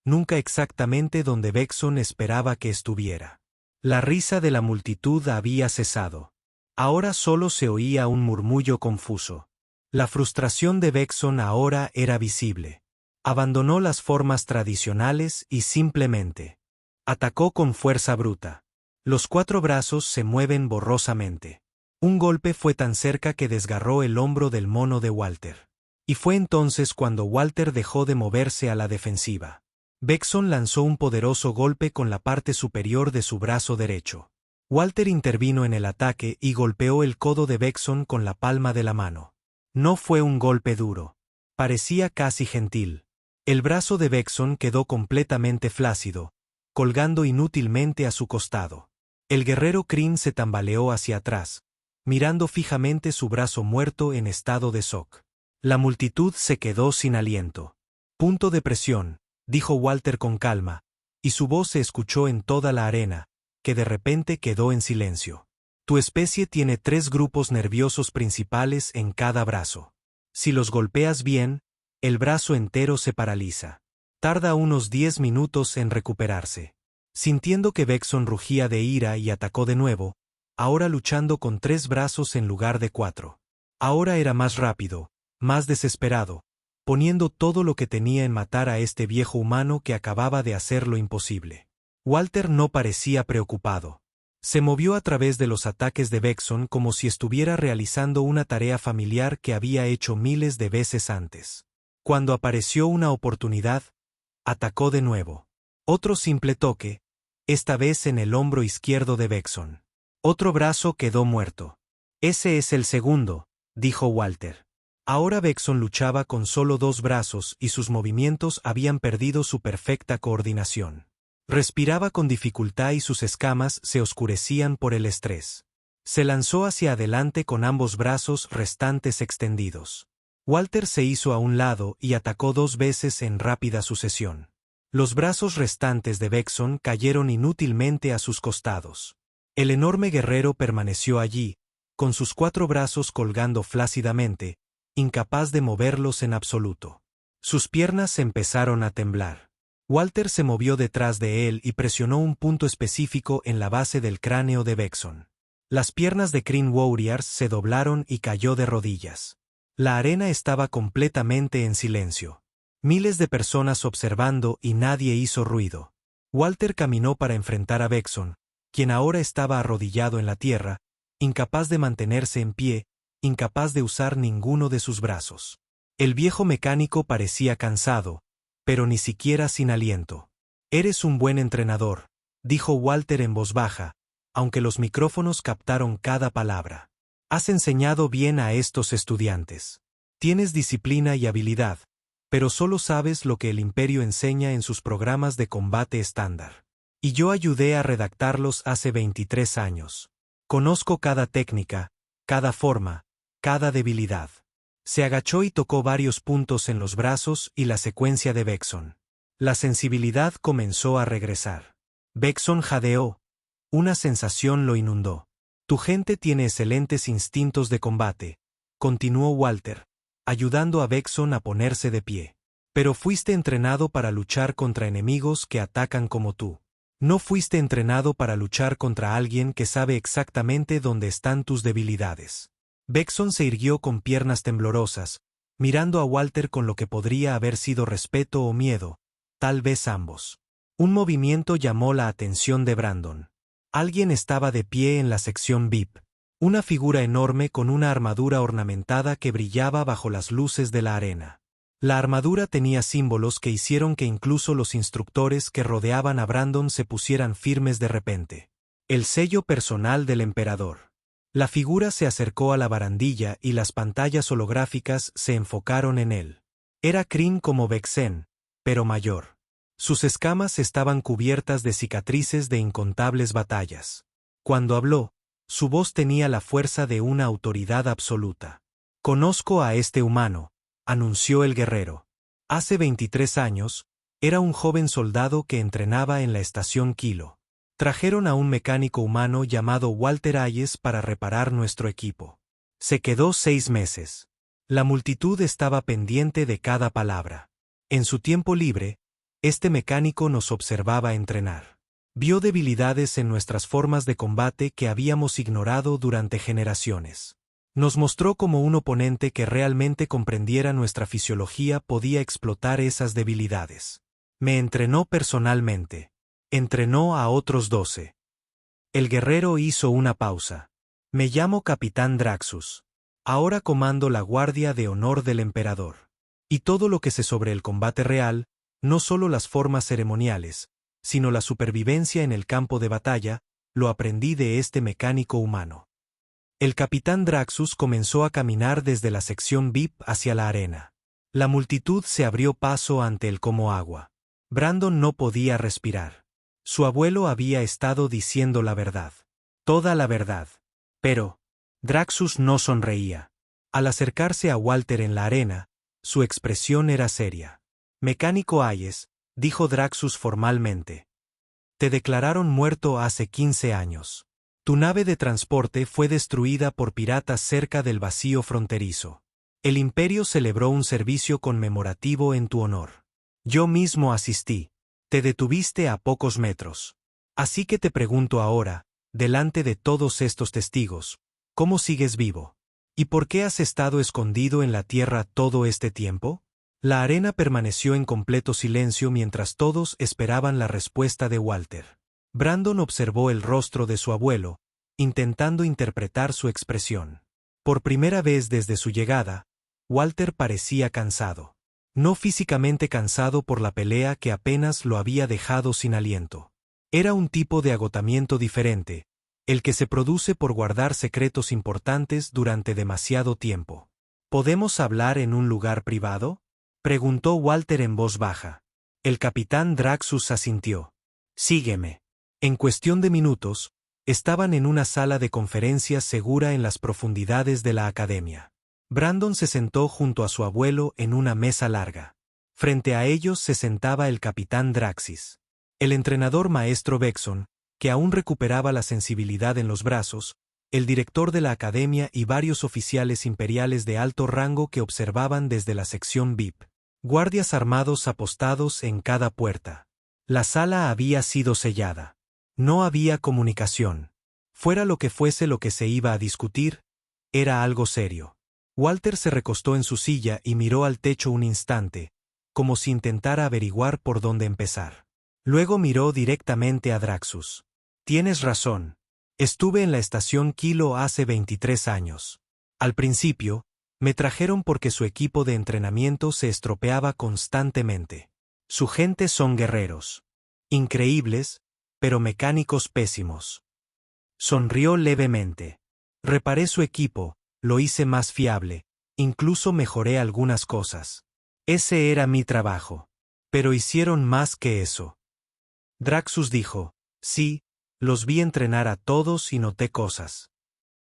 nunca exactamente donde Vexon esperaba que estuviera. La risa de la multitud había cesado. Ahora solo se oía un murmullo confuso. La frustración de Vexon ahora era visible. Abandonó las formas tradicionales y simplemente atacó con fuerza bruta. Los 4 brazos se mueven borrosamente. Un golpe fue tan cerca que desgarró el hombro del mono de Walter. Y fue entonces cuando Walter dejó de moverse a la defensiva. Vexon lanzó un poderoso golpe con la parte superior de su brazo derecho. Walter intervino en el ataque y golpeó el codo de Vexon con la palma de la mano. No fue un golpe duro. Parecía casi gentil. El brazo de Vexon quedó completamente flácido, colgando inútilmente a su costado. El guerrero Crin se tambaleó hacia atrás, mirando fijamente su brazo muerto en estado de shock. La multitud se quedó sin aliento. Punto de presión, dijo Walter con calma, y su voz se escuchó en toda la arena, que de repente quedó en silencio. Tu especie tiene 3 grupos nerviosos principales en cada brazo. Si los golpeas bien, el brazo entero se paraliza. Tarda unos 10 minutos en recuperarse. Sintiendo que Vexon rugía de ira y atacó de nuevo, ahora luchando con 3 brazos en lugar de 4. Ahora era más rápido, más desesperado, poniendo todo lo que tenía en matar a este viejo humano que acababa de hacer lo imposible. Walter no parecía preocupado. Se movió a través de los ataques de Vexon como si estuviera realizando una tarea familiar que había hecho miles de veces antes. Cuando apareció una oportunidad, atacó de nuevo. Otro simple toque, esta vez en el hombro izquierdo de Vexon. Otro brazo quedó muerto. Ese es el segundo, dijo Walter. Ahora Vexon luchaba con solo 2 brazos y sus movimientos habían perdido su perfecta coordinación. Respiraba con dificultad y sus escamas se oscurecían por el estrés. Se lanzó hacia adelante con ambos brazos restantes extendidos. Walter se hizo a un lado y atacó 2 veces en rápida sucesión. Los brazos restantes de Vexon cayeron inútilmente a sus costados. El enorme guerrero permaneció allí, con sus 4 brazos colgando flácidamente, incapaz de moverlos en absoluto. Sus piernas empezaron a temblar. Walter se movió detrás de él y presionó un punto específico en la base del cráneo de Bexon. Las piernas de Kreen Warriors se doblaron y cayó de rodillas. La arena estaba completamente en silencio. Miles de personas observando y nadie hizo ruido. Walter caminó para enfrentar a Bexon, quien ahora estaba arrodillado en la tierra, incapaz de mantenerse en pie, incapaz de usar ninguno de sus brazos. El viejo mecánico parecía cansado, pero ni siquiera sin aliento. «Eres un buen entrenador», dijo Walter en voz baja, aunque los micrófonos captaron cada palabra. «Has enseñado bien a estos estudiantes. Tienes disciplina y habilidad, pero solo sabes lo que el Imperio enseña en sus programas de combate estándar. Y yo ayudé a redactarlos hace 23 años. Conozco cada técnica, cada forma, cada debilidad». Se agachó y tocó varios puntos en los brazos y la secuencia de Bexon. La sensibilidad comenzó a regresar. Bexon jadeó. Una sensación lo inundó. «Tu gente tiene excelentes instintos de combate», continuó Walter, ayudando a Bexon a ponerse de pie. «Pero fuiste entrenado para luchar contra enemigos que atacan como tú. No fuiste entrenado para luchar contra alguien que sabe exactamente dónde están tus debilidades». Bexon se irguió con piernas temblorosas, mirando a Walter con lo que podría haber sido respeto o miedo, tal vez ambos. Un movimiento llamó la atención de Brandon. Alguien estaba de pie en la sección VIP, una figura enorme con una armadura ornamentada que brillaba bajo las luces de la arena. La armadura tenía símbolos que hicieron que incluso los instructores que rodeaban a Brandon se pusieran firmes de repente. El sello personal del emperador. La figura se acercó a la barandilla y las pantallas holográficas se enfocaron en él. Era Kreen como Vexen, pero mayor. Sus escamas estaban cubiertas de cicatrices de incontables batallas. Cuando habló, su voz tenía la fuerza de una autoridad absoluta. «Conozco a este humano», anunció el guerrero. «Hace 23 años, era un joven soldado que entrenaba en la estación Kilo. Trajeron a un mecánico humano llamado Walter Hayes para reparar nuestro equipo. Se quedó 6 meses. La multitud estaba pendiente de cada palabra. En su tiempo libre, este mecánico nos observaba entrenar. Vio debilidades en nuestras formas de combate que habíamos ignorado durante generaciones. Nos mostró cómo un oponente que realmente comprendiera nuestra fisiología podía explotar esas debilidades. Me entrenó personalmente. Entrenó a otros 12. El guerrero hizo una pausa. «Me llamo Capitán Draxus. Ahora comando la Guardia de Honor del Emperador. Y todo lo que sé sobre el combate real, no solo las formas ceremoniales, sino la supervivencia en el campo de batalla, lo aprendí de este mecánico humano». El Capitán Draxus comenzó a caminar desde la sección VIP hacia la arena. La multitud se abrió paso ante él como agua. Brandon no podía respirar. Su abuelo había estado diciendo la verdad. Toda la verdad. Pero Draxus no sonreía. Al acercarse a Walter en la arena, su expresión era seria. «Mecánico Hayes», dijo Draxus formalmente. «Te declararon muerto hace 15 años. Tu nave de transporte fue destruida por piratas cerca del vacío fronterizo. El Imperio celebró un servicio conmemorativo en tu honor. Yo mismo asistí. Te detuviste a pocos metros. Así que te pregunto ahora, delante de todos estos testigos, ¿cómo sigues vivo? ¿Y por qué has estado escondido en la tierra todo este tiempo?» La arena permaneció en completo silencio mientras todos esperaban la respuesta de Walter. Brandon observó el rostro de su abuelo, intentando interpretar su expresión. Por primera vez desde su llegada, Walter parecía cansado. No físicamente cansado por la pelea que apenas lo había dejado sin aliento. Era un tipo de agotamiento diferente, el que se produce por guardar secretos importantes durante demasiado tiempo. «¿Podemos hablar en un lugar privado?», preguntó Walter en voz baja. El Capitán Draxus asintió. «Sígueme». En cuestión de minutos, estaban en una sala de conferencias segura en las profundidades de la academia. Brandon se sentó junto a su abuelo en una mesa larga. Frente a ellos se sentaba el Capitán Draxis. El entrenador maestro Bexon, que aún recuperaba la sensibilidad en los brazos, el director de la academia y varios oficiales imperiales de alto rango que observaban desde la sección VIP. Guardias armados apostados en cada puerta. La sala había sido sellada. No había comunicación. Fuera lo que fuese lo que se iba a discutir, era algo serio. Walter se recostó en su silla y miró al techo un instante, como si intentara averiguar por dónde empezar. Luego miró directamente a Draxus. Tienes razón. Estuve en la estación Kilo hace 23 años. Al principio, me trajeron porque su equipo de entrenamiento se estropeaba constantemente. Su gente son guerreros. Increíbles, pero mecánicos pésimos. Sonrió levemente. Reparé su equipo, lo hice más fiable, incluso mejoré algunas cosas. Ese era mi trabajo. Pero hicieron más que eso. Draxus dijo, sí, los vi entrenar a todos y noté cosas.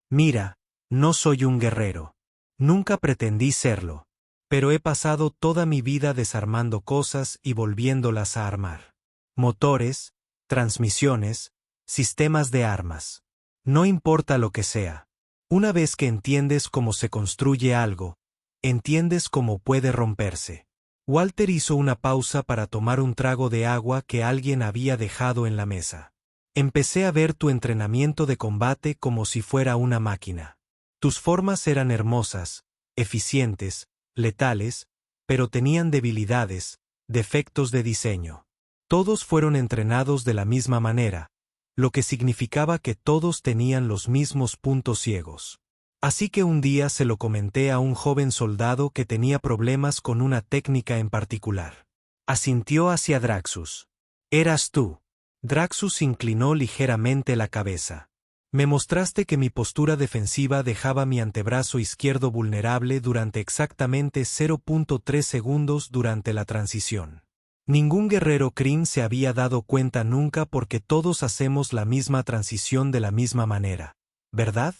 Mira, no soy un guerrero. Nunca pretendí serlo. Pero he pasado toda mi vida desarmando cosas y volviéndolas a armar. Motores, transmisiones, sistemas de armas. No importa lo que sea. Una vez que entiendes cómo se construye algo, entiendes cómo puede romperse. Walter hizo una pausa para tomar un trago de agua que alguien había dejado en la mesa. Empecé a ver tu entrenamiento de combate como si fuera una máquina. Tus formas eran hermosas, eficientes, letales, pero tenían debilidades, defectos de diseño. Todos fueron entrenados de la misma manera, lo que significaba que todos tenían los mismos puntos ciegos. Así que un día se lo comenté a un joven soldado que tenía problemas con una técnica en particular. Asintió hacia Draxus. «Eras tú». Draxus inclinó ligeramente la cabeza. Me mostraste que mi postura defensiva dejaba mi antebrazo izquierdo vulnerable durante exactamente 0.3 segundos durante la transición. Ningún guerrero Kryn se había dado cuenta nunca porque todos hacemos la misma transición de la misma manera, ¿verdad?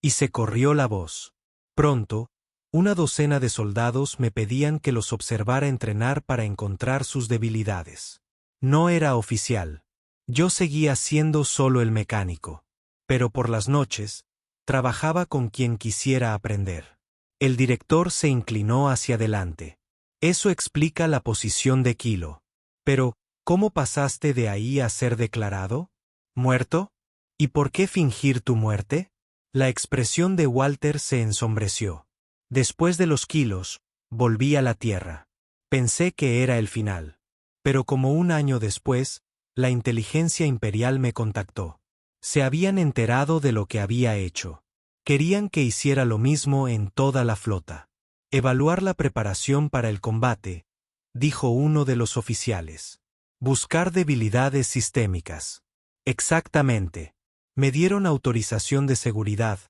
Y se corrió la voz. Pronto, una docena de soldados me pedían que los observara entrenar para encontrar sus debilidades. No era oficial. Yo seguía siendo solo el mecánico. Pero por las noches, trabajaba con quien quisiera aprender. El director se inclinó hacia adelante. Eso explica la posición de Kilo. Pero, ¿cómo pasaste de ahí a ser declarado? ¿Muerto? ¿Y por qué fingir tu muerte? La expresión de Walter se ensombreció. Después de los kilos, volví a la tierra. Pensé que era el final. Pero como un año después, la inteligencia imperial me contactó. Se habían enterado de lo que había hecho. Querían que hiciera lo mismo en toda la flota. Evaluar la preparación para el combate, dijo uno de los oficiales. Buscar debilidades sistémicas. Exactamente. Me dieron autorización de seguridad,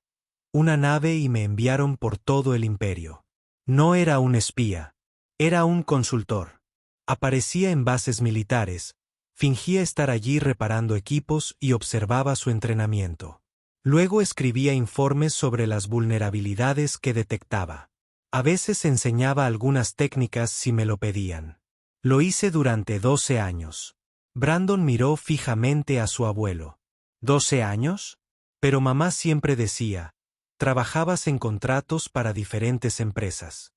una nave y me enviaron por todo el imperio. No era un espía. Era un consultor. Aparecía en bases militares, fingía estar allí reparando equipos y observaba su entrenamiento. Luego escribía informes sobre las vulnerabilidades que detectaba. A veces enseñaba algunas técnicas si me lo pedían. Lo hice durante 12 años. Brandon miró fijamente a su abuelo. ¿12 años? Pero mamá siempre decía, trabajabas en contratos para diferentes empresas.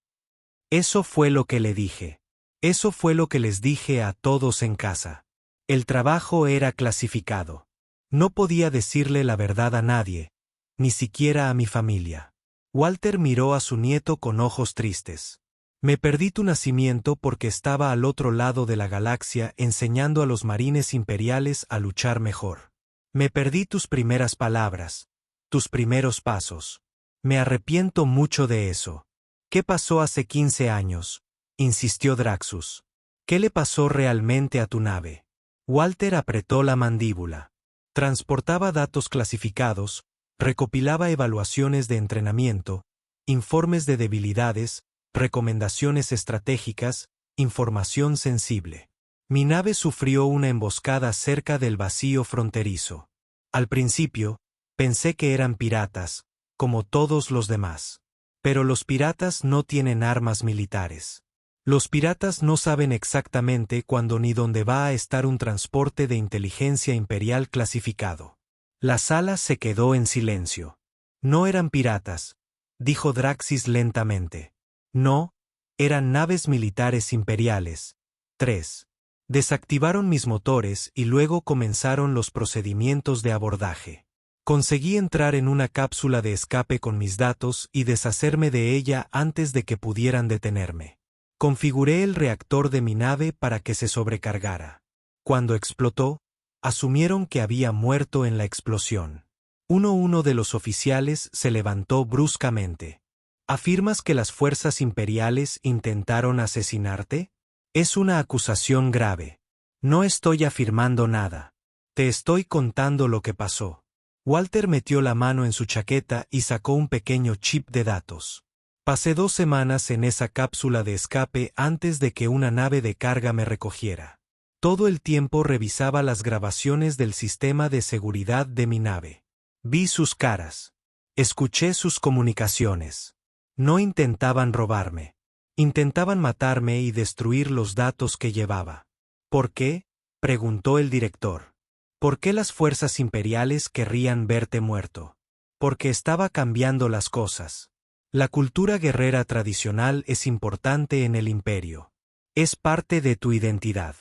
Eso fue lo que le dije. Eso fue lo que les dije a todos en casa. El trabajo era clasificado. No podía decirle la verdad a nadie, ni siquiera a mi familia. Walter miró a su nieto con ojos tristes. Me perdí tu nacimiento porque estaba al otro lado de la galaxia enseñando a los marines imperiales a luchar mejor. Me perdí tus primeras palabras, tus primeros pasos. Me arrepiento mucho de eso. ¿Qué pasó hace 15 años? Insistió Draxus. ¿Qué le pasó realmente a tu nave? Walter apretó la mandíbula. Transportaba datos clasificados, recopilaba evaluaciones de entrenamiento, informes de debilidades, recomendaciones estratégicas, información sensible. Mi nave sufrió una emboscada cerca del vacío fronterizo. Al principio, pensé que eran piratas, como todos los demás. Pero los piratas no tienen armas militares. Los piratas no saben exactamente cuándo ni dónde va a estar un transporte de inteligencia imperial clasificado. La sala se quedó en silencio. No eran piratas, dijo Draxis lentamente. No, Eran naves militares imperiales. 3. Desactivaron mis motores y luego comenzaron los procedimientos de abordaje. Conseguí entrar en una cápsula de escape con mis datos y deshacerme de ella antes de que pudieran detenerme. Configuré el reactor de mi nave para que se sobrecargara. Cuando explotó, asumieron que había muerto en la explosión. Uno de los oficiales se levantó bruscamente. ¿Afirmas que las fuerzas imperiales intentaron asesinarte? Es una acusación grave. No estoy afirmando nada. Te estoy contando lo que pasó. Walter metió la mano en su chaqueta y sacó un pequeño chip de datos. Pasé 2 semanas en esa cápsula de escape antes de que una nave de carga me recogiera. Todo el tiempo revisaba las grabaciones del sistema de seguridad de mi nave. Vi sus caras. Escuché sus comunicaciones. No intentaban robarme. Intentaban matarme y destruir los datos que llevaba. ¿Por qué?, preguntó el director. ¿Por qué las fuerzas imperiales querrían verte muerto? Porque estaba cambiando las cosas. La cultura guerrera tradicional es importante en el imperio. Es parte de tu identidad.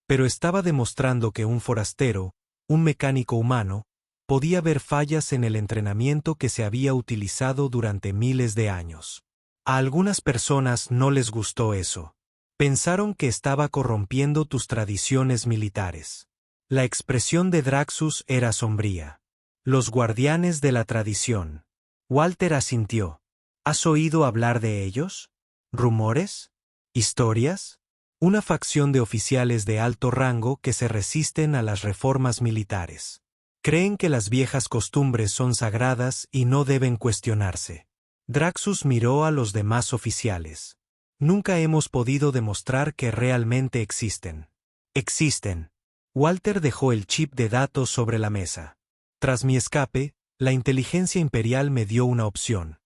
Pero estaba demostrando que un forastero, un mecánico humano, podía ver fallas en el entrenamiento que se había utilizado durante miles de años. A algunas personas no les gustó eso. Pensaron que estaba corrompiendo tus tradiciones militares. La expresión de Draxus era sombría. Los guardianes de la tradición. Walter asintió. ¿Has oído hablar de ellos? ¿Rumores? ¿Historias? Una facción de oficiales de alto rango que se resisten a las reformas militares. Creen que las viejas costumbres son sagradas y no deben cuestionarse. Draxus miró a los demás oficiales. Nunca hemos podido demostrar que realmente existen. Existen. Walter dejó el chip de datos sobre la mesa. Tras mi escape, la inteligencia imperial me dio una opción.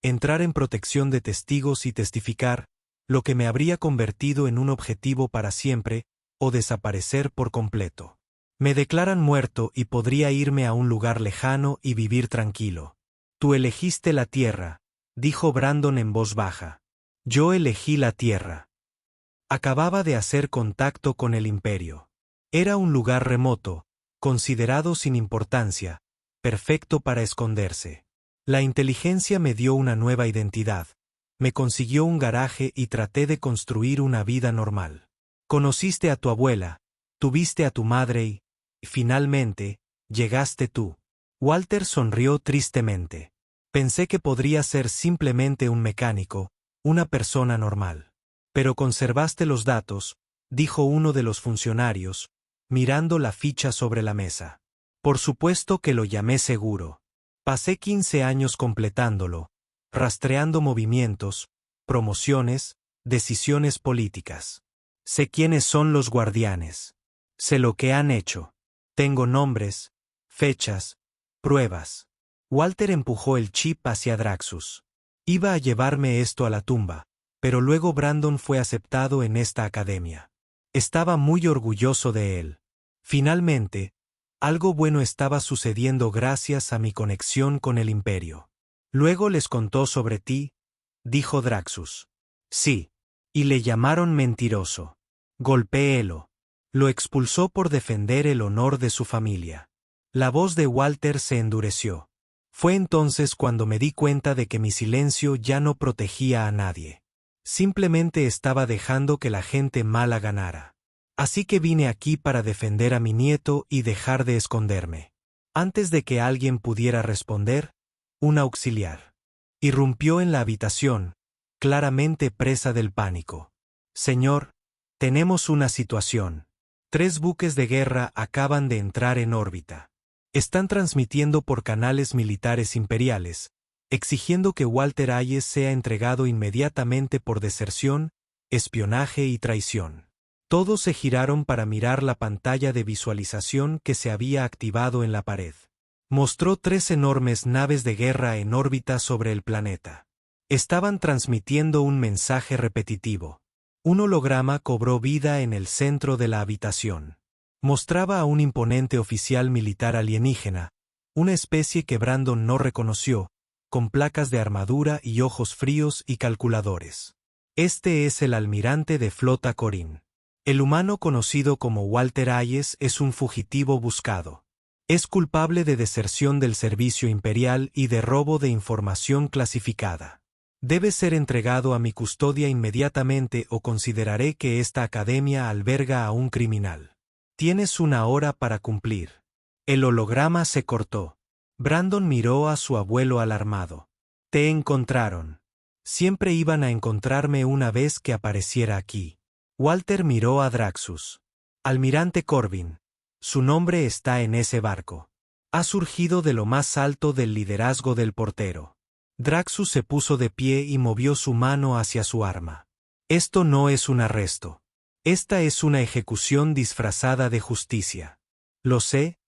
Entrar en protección de testigos y testificar, lo que me habría convertido en un objetivo para siempre, o desaparecer por completo. Me declaran muerto y podría irme a un lugar lejano y vivir tranquilo. Tú elegiste la tierra, dijo Brandon en voz baja. Yo elegí la tierra. Acababa de hacer contacto con el imperio. Era un lugar remoto, considerado sin importancia, perfecto para esconderse. La inteligencia me dio una nueva identidad. Me consiguió un garaje y traté de construir una vida normal. Conociste a tu abuela, tuviste a tu madre y, finalmente, llegaste tú. Walter sonrió tristemente. Pensé que podría ser simplemente un mecánico, una persona normal. Pero conservaste los datos, dijo uno de los funcionarios, mirando la ficha sobre la mesa. Por supuesto que lo llamé seguro. Pasé 15 años completándolo, rastreando movimientos, promociones, decisiones políticas. Sé quiénes son los guardianes. Sé lo que han hecho. Tengo nombres, fechas, pruebas. Walter empujó el chip hacia Draxus. Iba a llevarme esto a la tumba, pero luego Brandon fue aceptado en esta academia. Estaba muy orgulloso de él. Finalmente, algo bueno estaba sucediendo gracias a mi conexión con el imperio. Luego les contó sobre ti, dijo Draxus. Sí. Y le llamaron mentiroso. Golpéelo. Lo expulsó por defender el honor de su familia. La voz de Walter se endureció. Fue entonces cuando me di cuenta de que mi silencio ya no protegía a nadie. Simplemente estaba dejando que la gente mala ganara. Así que vine aquí para defender a mi nieto y dejar de esconderme. Antes de que alguien pudiera responder, un auxiliar irrumpió en la habitación, claramente presa del pánico. Señor, tenemos una situación. 3 buques de guerra acaban de entrar en órbita. Están transmitiendo por canales militares imperiales, exigiendo que Walter Hayes sea entregado inmediatamente por deserción, espionaje y traición. Todos se giraron para mirar la pantalla de visualización que se había activado en la pared. Mostró 3 enormes naves de guerra en órbita sobre el planeta. Estaban transmitiendo un mensaje repetitivo. Un holograma cobró vida en el centro de la habitación. Mostraba a un imponente oficial militar alienígena, una especie que Brandon no reconoció, con placas de armadura y ojos fríos y calculadores. Este es el almirante de flota Corín. El humano conocido como Walter Hayes es un fugitivo buscado. Es culpable de deserción del servicio imperial y de robo de información clasificada. Debe ser entregado a mi custodia inmediatamente o consideraré que esta academia alberga a un criminal. Tienes una hora para cumplir. El holograma se cortó. Brandon miró a su abuelo alarmado. Te encontraron. Siempre iban a encontrarme una vez que apareciera aquí. Walter miró a Draxus. Almirante Corbin. Su nombre está en ese barco. Ha surgido de lo más alto del liderazgo del portero. Draxus se puso de pie y movió su mano hacia su arma. Esto no es un arresto. Esta es una ejecución disfrazada de justicia. Lo sé,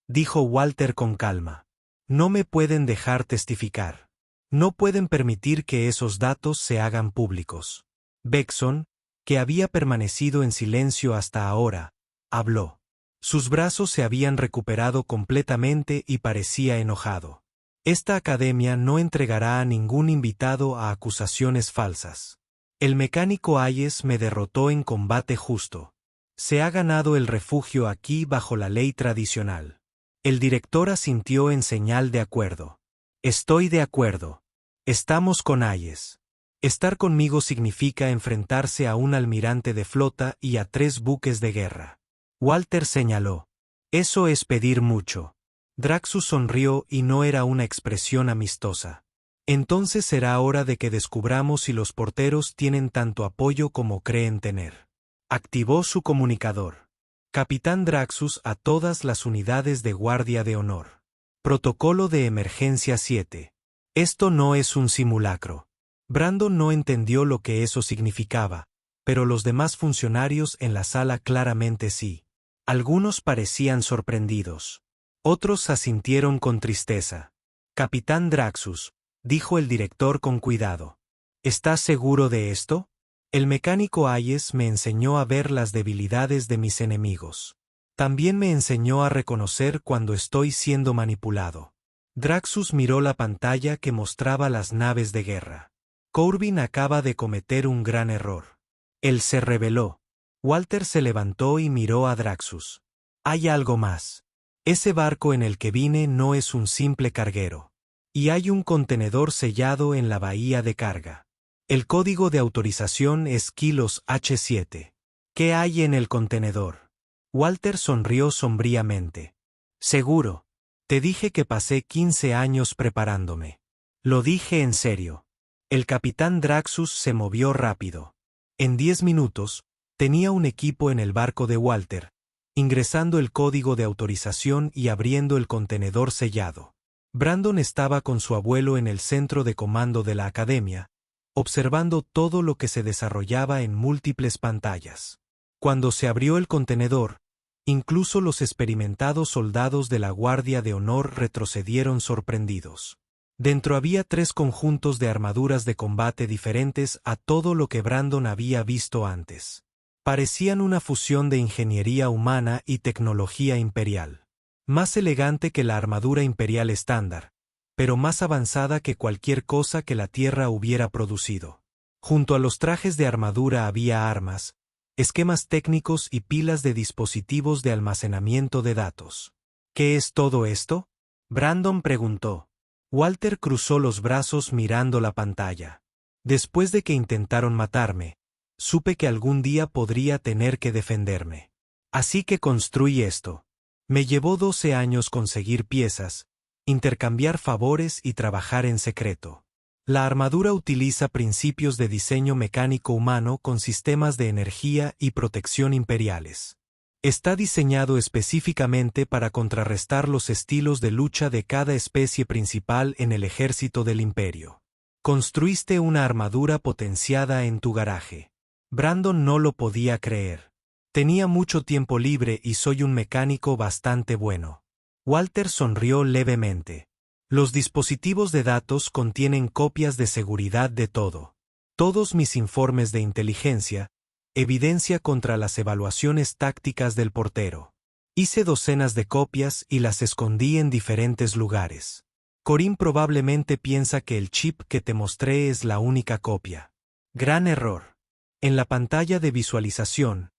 dijo Walter con calma. No me pueden dejar testificar. No pueden permitir que esos datos se hagan públicos. Bexon, que había permanecido en silencio hasta ahora, habló. Sus brazos se habían recuperado completamente y parecía enojado. Esta academia no entregará a ningún invitado a acusaciones falsas. El mecánico Hayes me derrotó en combate justo. Se ha ganado el refugio aquí bajo la ley tradicional. El director asintió en señal de acuerdo. Estoy de acuerdo. Estamos con Hayes. Estar conmigo significa enfrentarse a un almirante de flota y a 3 buques de guerra. Walter señaló. Eso es pedir mucho. Draxus sonrió y no era una expresión amistosa. Entonces será hora de que descubramos si los porteros tienen tanto apoyo como creen tener. Activó su comunicador. Capitán Draxus a todas las unidades de guardia de honor. Protocolo de emergencia 7. Esto no es un simulacro. Brandon no entendió lo que eso significaba, pero los demás funcionarios en la sala claramente sí. Algunos parecían sorprendidos. Otros asintieron con tristeza. Capitán Draxus, dijo el director con cuidado. ¿Estás seguro de esto? El mecánico Hayes me enseñó a ver las debilidades de mis enemigos. También me enseñó a reconocer cuando estoy siendo manipulado. Draxus miró la pantalla que mostraba las naves de guerra. Corbin acaba de cometer un gran error. Él se rebeló. Walter se levantó y miró a Draxus. Hay algo más. Ese barco en el que vine no es un simple carguero. Y hay un contenedor sellado en la bahía de carga. El código de autorización es kilos H7. ¿Qué hay en el contenedor? Walter sonrió sombríamente. Seguro. Te dije que pasé 15 años preparándome. Lo dije en serio. El capitán Draxus se movió rápido. En 10 minutos, tenía un equipo en el barco de Walter, ingresando el código de autorización y abriendo el contenedor sellado. Brandon estaba con su abuelo en el centro de comando de la academia, observando todo lo que se desarrollaba en múltiples pantallas. Cuando se abrió el contenedor, incluso los experimentados soldados de la Guardia de Honor retrocedieron sorprendidos. Dentro había 3 conjuntos de armaduras de combate diferentes a todo lo que Brandon había visto antes. Parecían una fusión de ingeniería humana y tecnología imperial. Más elegante que la armadura imperial estándar, pero más avanzada que cualquier cosa que la Tierra hubiera producido. Junto a los trajes de armadura había armas, esquemas técnicos y pilas de dispositivos de almacenamiento de datos. ¿Qué es todo esto? Brandon preguntó. Walter cruzó los brazos mirando la pantalla. Después de que intentaron matarme, supe que algún día podría tener que defenderme. Así que construí esto. Me llevó 12 años conseguir piezas, intercambiar favores y trabajar en secreto. La armadura utiliza principios de diseño mecánico humano con sistemas de energía y protección imperiales. Está diseñado específicamente para contrarrestar los estilos de lucha de cada especie principal en el ejército del imperio. Construiste una armadura potenciada en tu garaje. Brandon no lo podía creer. Tenía mucho tiempo libre y soy un mecánico bastante bueno. Walter sonrió levemente. Los dispositivos de datos contienen copias de seguridad de todo. Todos mis informes de inteligencia, evidencia contra las evaluaciones tácticas del portero. Hice docenas de copias y las escondí en diferentes lugares. Corín probablemente piensa que el chip que te mostré es la única copia. Gran error. En la pantalla de visualización,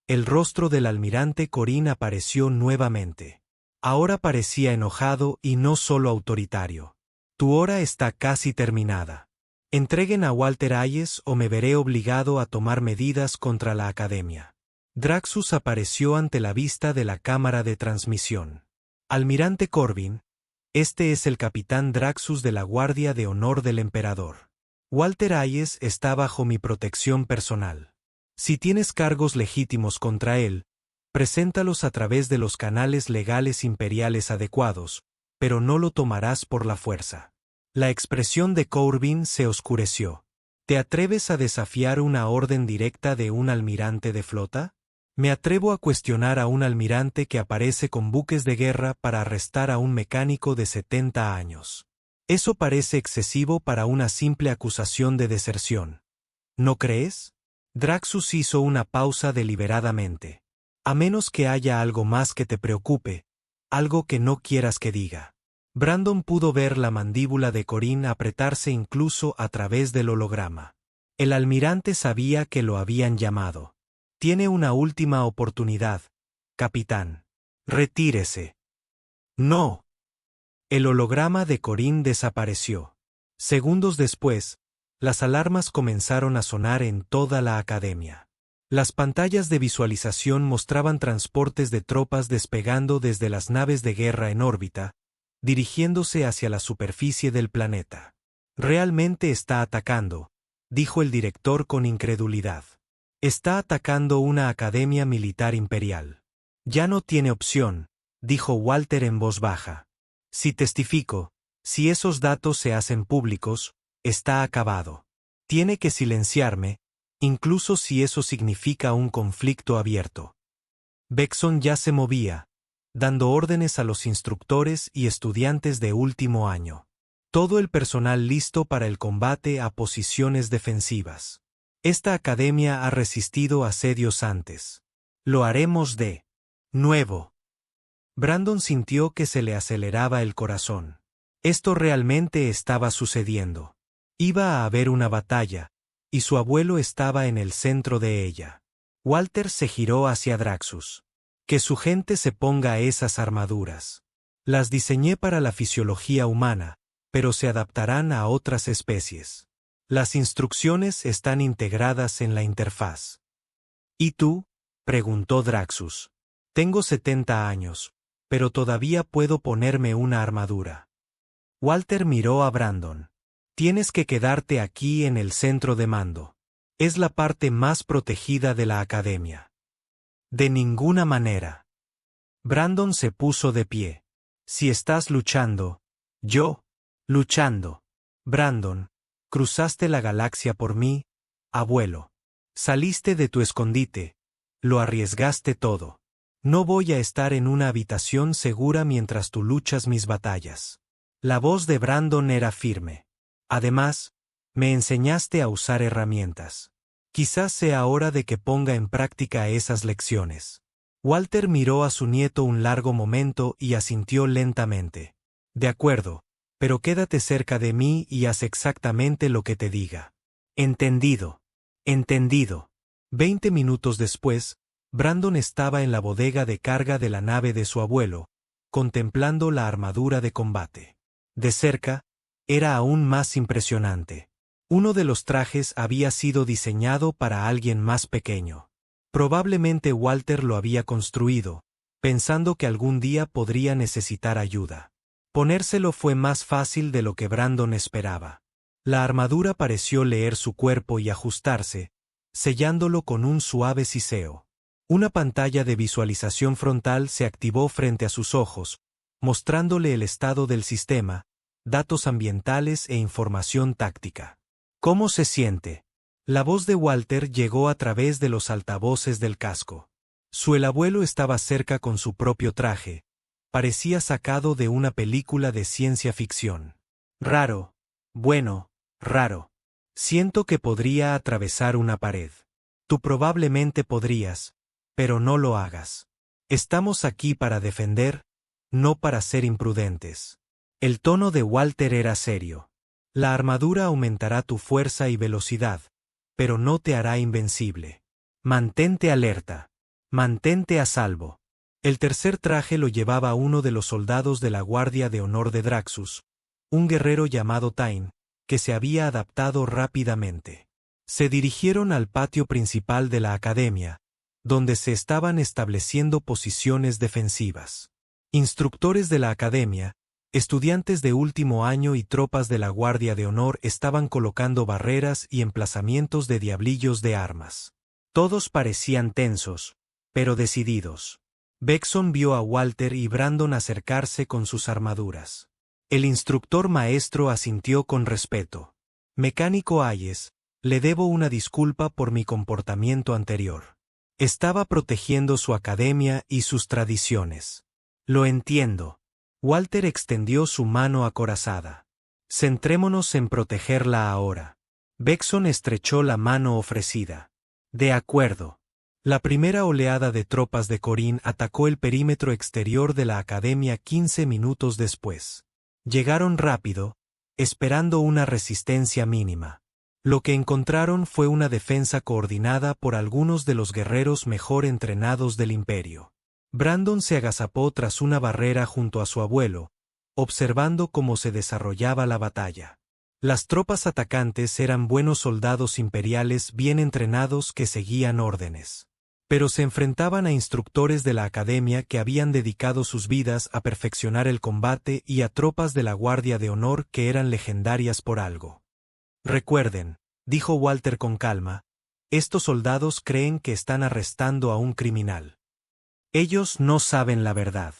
el rostro del almirante Corin apareció nuevamente. Ahora parecía enojado y no solo autoritario. Tu hora está casi terminada. Entreguen a Walter Hayes o me veré obligado a tomar medidas contra la Academia. Draxus apareció ante la vista de la cámara de transmisión. Almirante Corbin, este es el capitán Draxus de la Guardia de Honor del Emperador. Walter Hayes está bajo mi protección personal. Si tienes cargos legítimos contra él, preséntalos a través de los canales legales imperiales adecuados, pero no lo tomarás por la fuerza. La expresión de Corbin se oscureció. ¿Te atreves a desafiar una orden directa de un almirante de flota? Me atrevo a cuestionar a un almirante que aparece con buques de guerra para arrestar a un mecánico de 70 años. Eso parece excesivo para una simple acusación de deserción. ¿No crees? Draxus hizo una pausa deliberadamente. A menos que haya algo más que te preocupe, algo que no quieras que diga. Brandon pudo ver la mandíbula de Corin apretarse incluso a través del holograma. El almirante sabía que lo habían llamado. Tiene una última oportunidad, capitán. Retírese. No. El holograma de Corin desapareció. Segundos después, las alarmas comenzaron a sonar en toda la academia. Las pantallas de visualización mostraban transportes de tropas despegando desde las naves de guerra en órbita, dirigiéndose hacia la superficie del planeta. Realmente está atacando, dijo el director con incredulidad. Está atacando una academia militar imperial. Ya no tiene opción, dijo Walter en voz baja. Si testifico, si esos datos se hacen públicos, está acabado. Tiene que silenciarme, incluso si eso significa un conflicto abierto. Bexon ya se movía, dando órdenes a los instructores y estudiantes de último año. Todo el personal listo para el combate a posiciones defensivas. Esta academia ha resistido asedios antes. Lo haremos de nuevo. Brandon sintió que se le aceleraba el corazón. Esto realmente estaba sucediendo. Iba a haber una batalla, y su abuelo estaba en el centro de ella. Walter se giró hacia Draxus. Que su gente se ponga esas armaduras. Las diseñé para la fisiología humana, pero se adaptarán a otras especies. Las instrucciones están integradas en la interfaz. ¿Y tú? Preguntó Draxus. Tengo 70 años, pero todavía puedo ponerme una armadura. Walter miró a Brandon. Tienes que quedarte aquí en el centro de mando. Es la parte más protegida de la academia. De ninguna manera. Brandon se puso de pie. Si estás luchando, yo, luchando. Brandon, cruzaste la galaxia por mí, abuelo. Saliste de tu escondite, lo arriesgaste todo. No voy a estar en una habitación segura mientras tú luchas mis batallas. La voz de Brandon era firme. Además, me enseñaste a usar herramientas. Quizás sea hora de que ponga en práctica esas lecciones. Walter miró a su nieto un largo momento y asintió lentamente. De acuerdo, pero quédate cerca de mí y haz exactamente lo que te diga. Entendido. Entendido. 20 minutos después, Brandon estaba en la bodega de carga de la nave de su abuelo, contemplando la armadura de combate. De cerca, era aún más impresionante. Uno de los trajes había sido diseñado para alguien más pequeño. Probablemente Walter lo había construido, pensando que algún día podría necesitar ayuda. Ponérselo fue más fácil de lo que Brandon esperaba. La armadura pareció leer su cuerpo y ajustarse, sellándolo con un suave siseo. Una pantalla de visualización frontal se activó frente a sus ojos, mostrándole el estado del sistema, datos ambientales e información táctica. ¿Cómo se siente? La voz de Walter llegó a través de los altavoces del casco. Su abuelo estaba cerca con su propio traje. Parecía sacado de una película de ciencia ficción. Raro. Bueno, raro. Siento que podría atravesar una pared. Tú probablemente podrías, pero no lo hagas. Estamos aquí para defender, no para ser imprudentes. El tono de Walter era serio. La armadura aumentará tu fuerza y velocidad, pero no te hará invencible. Mantente alerta. Mantente a salvo. El tercer traje lo llevaba uno de los soldados de la Guardia de Honor de Draxus, un guerrero llamado Tain, que se había adaptado rápidamente. Se dirigieron al patio principal de la academia, donde se estaban estableciendo posiciones defensivas. Instructores de la academia, estudiantes de último año y tropas de la Guardia de Honor estaban colocando barreras y emplazamientos de diablillos de armas. Todos parecían tensos, pero decididos. Vexon vio a Walter y Brandon acercarse con sus armaduras. El instructor maestro asintió con respeto. Mecánico Hayes, le debo una disculpa por mi comportamiento anterior. Estaba protegiendo su academia y sus tradiciones. Lo entiendo. Walter extendió su mano acorazada. Centrémonos en protegerla ahora. Vexon estrechó la mano ofrecida. De acuerdo. La primera oleada de tropas de Corín atacó el perímetro exterior de la academia 15 minutos después. Llegaron rápido, esperando una resistencia mínima. Lo que encontraron fue una defensa coordinada por algunos de los guerreros mejor entrenados del imperio. Brandon se agazapó tras una barrera junto a su abuelo, observando cómo se desarrollaba la batalla. Las tropas atacantes eran buenos soldados imperiales bien entrenados que seguían órdenes. Pero se enfrentaban a instructores de la academia que habían dedicado sus vidas a perfeccionar el combate y a tropas de la Guardia de Honor que eran legendarias por algo. Recuerden, dijo Walter con calma, estos soldados creen que están arrestando a un criminal. Ellos no saben la verdad.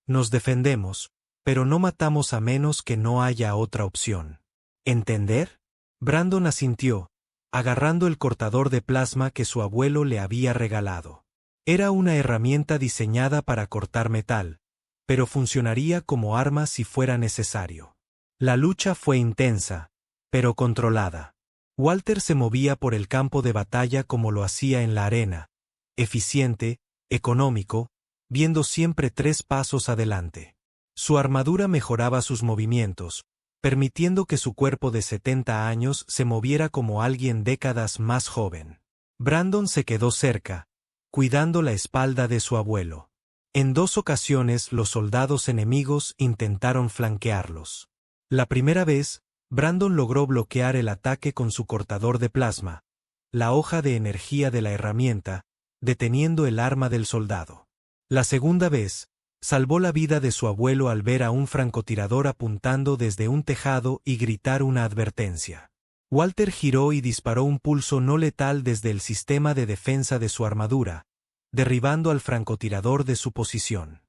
Nos defendemos, pero no matamos a menos que no haya otra opción. ¿Entender? Brandon asintió, agarrando el cortador de plasma que su abuelo le había regalado. Era una herramienta diseñada para cortar metal, pero funcionaría como arma si fuera necesario. La lucha fue intensa, pero controlada. Walter se movía por el campo de batalla como lo hacía en la arena, eficiente, económico, viendo siempre 3 pasos adelante. Su armadura mejoraba sus movimientos, permitiendo que su cuerpo de 70 años se moviera como alguien décadas más joven. Brandon se quedó cerca, cuidando la espalda de su abuelo. En 2 ocasiones los soldados enemigos intentaron flanquearlos. La primera vez, Brandon logró bloquear el ataque con su cortador de plasma, la hoja de energía de la herramienta, deteniendo el arma del soldado. La segunda vez, salvó la vida de su abuelo al ver a un francotirador apuntando desde un tejado y gritar una advertencia. Walter giró y disparó un pulso no letal desde el sistema de defensa de su armadura, derribando al francotirador de su posición.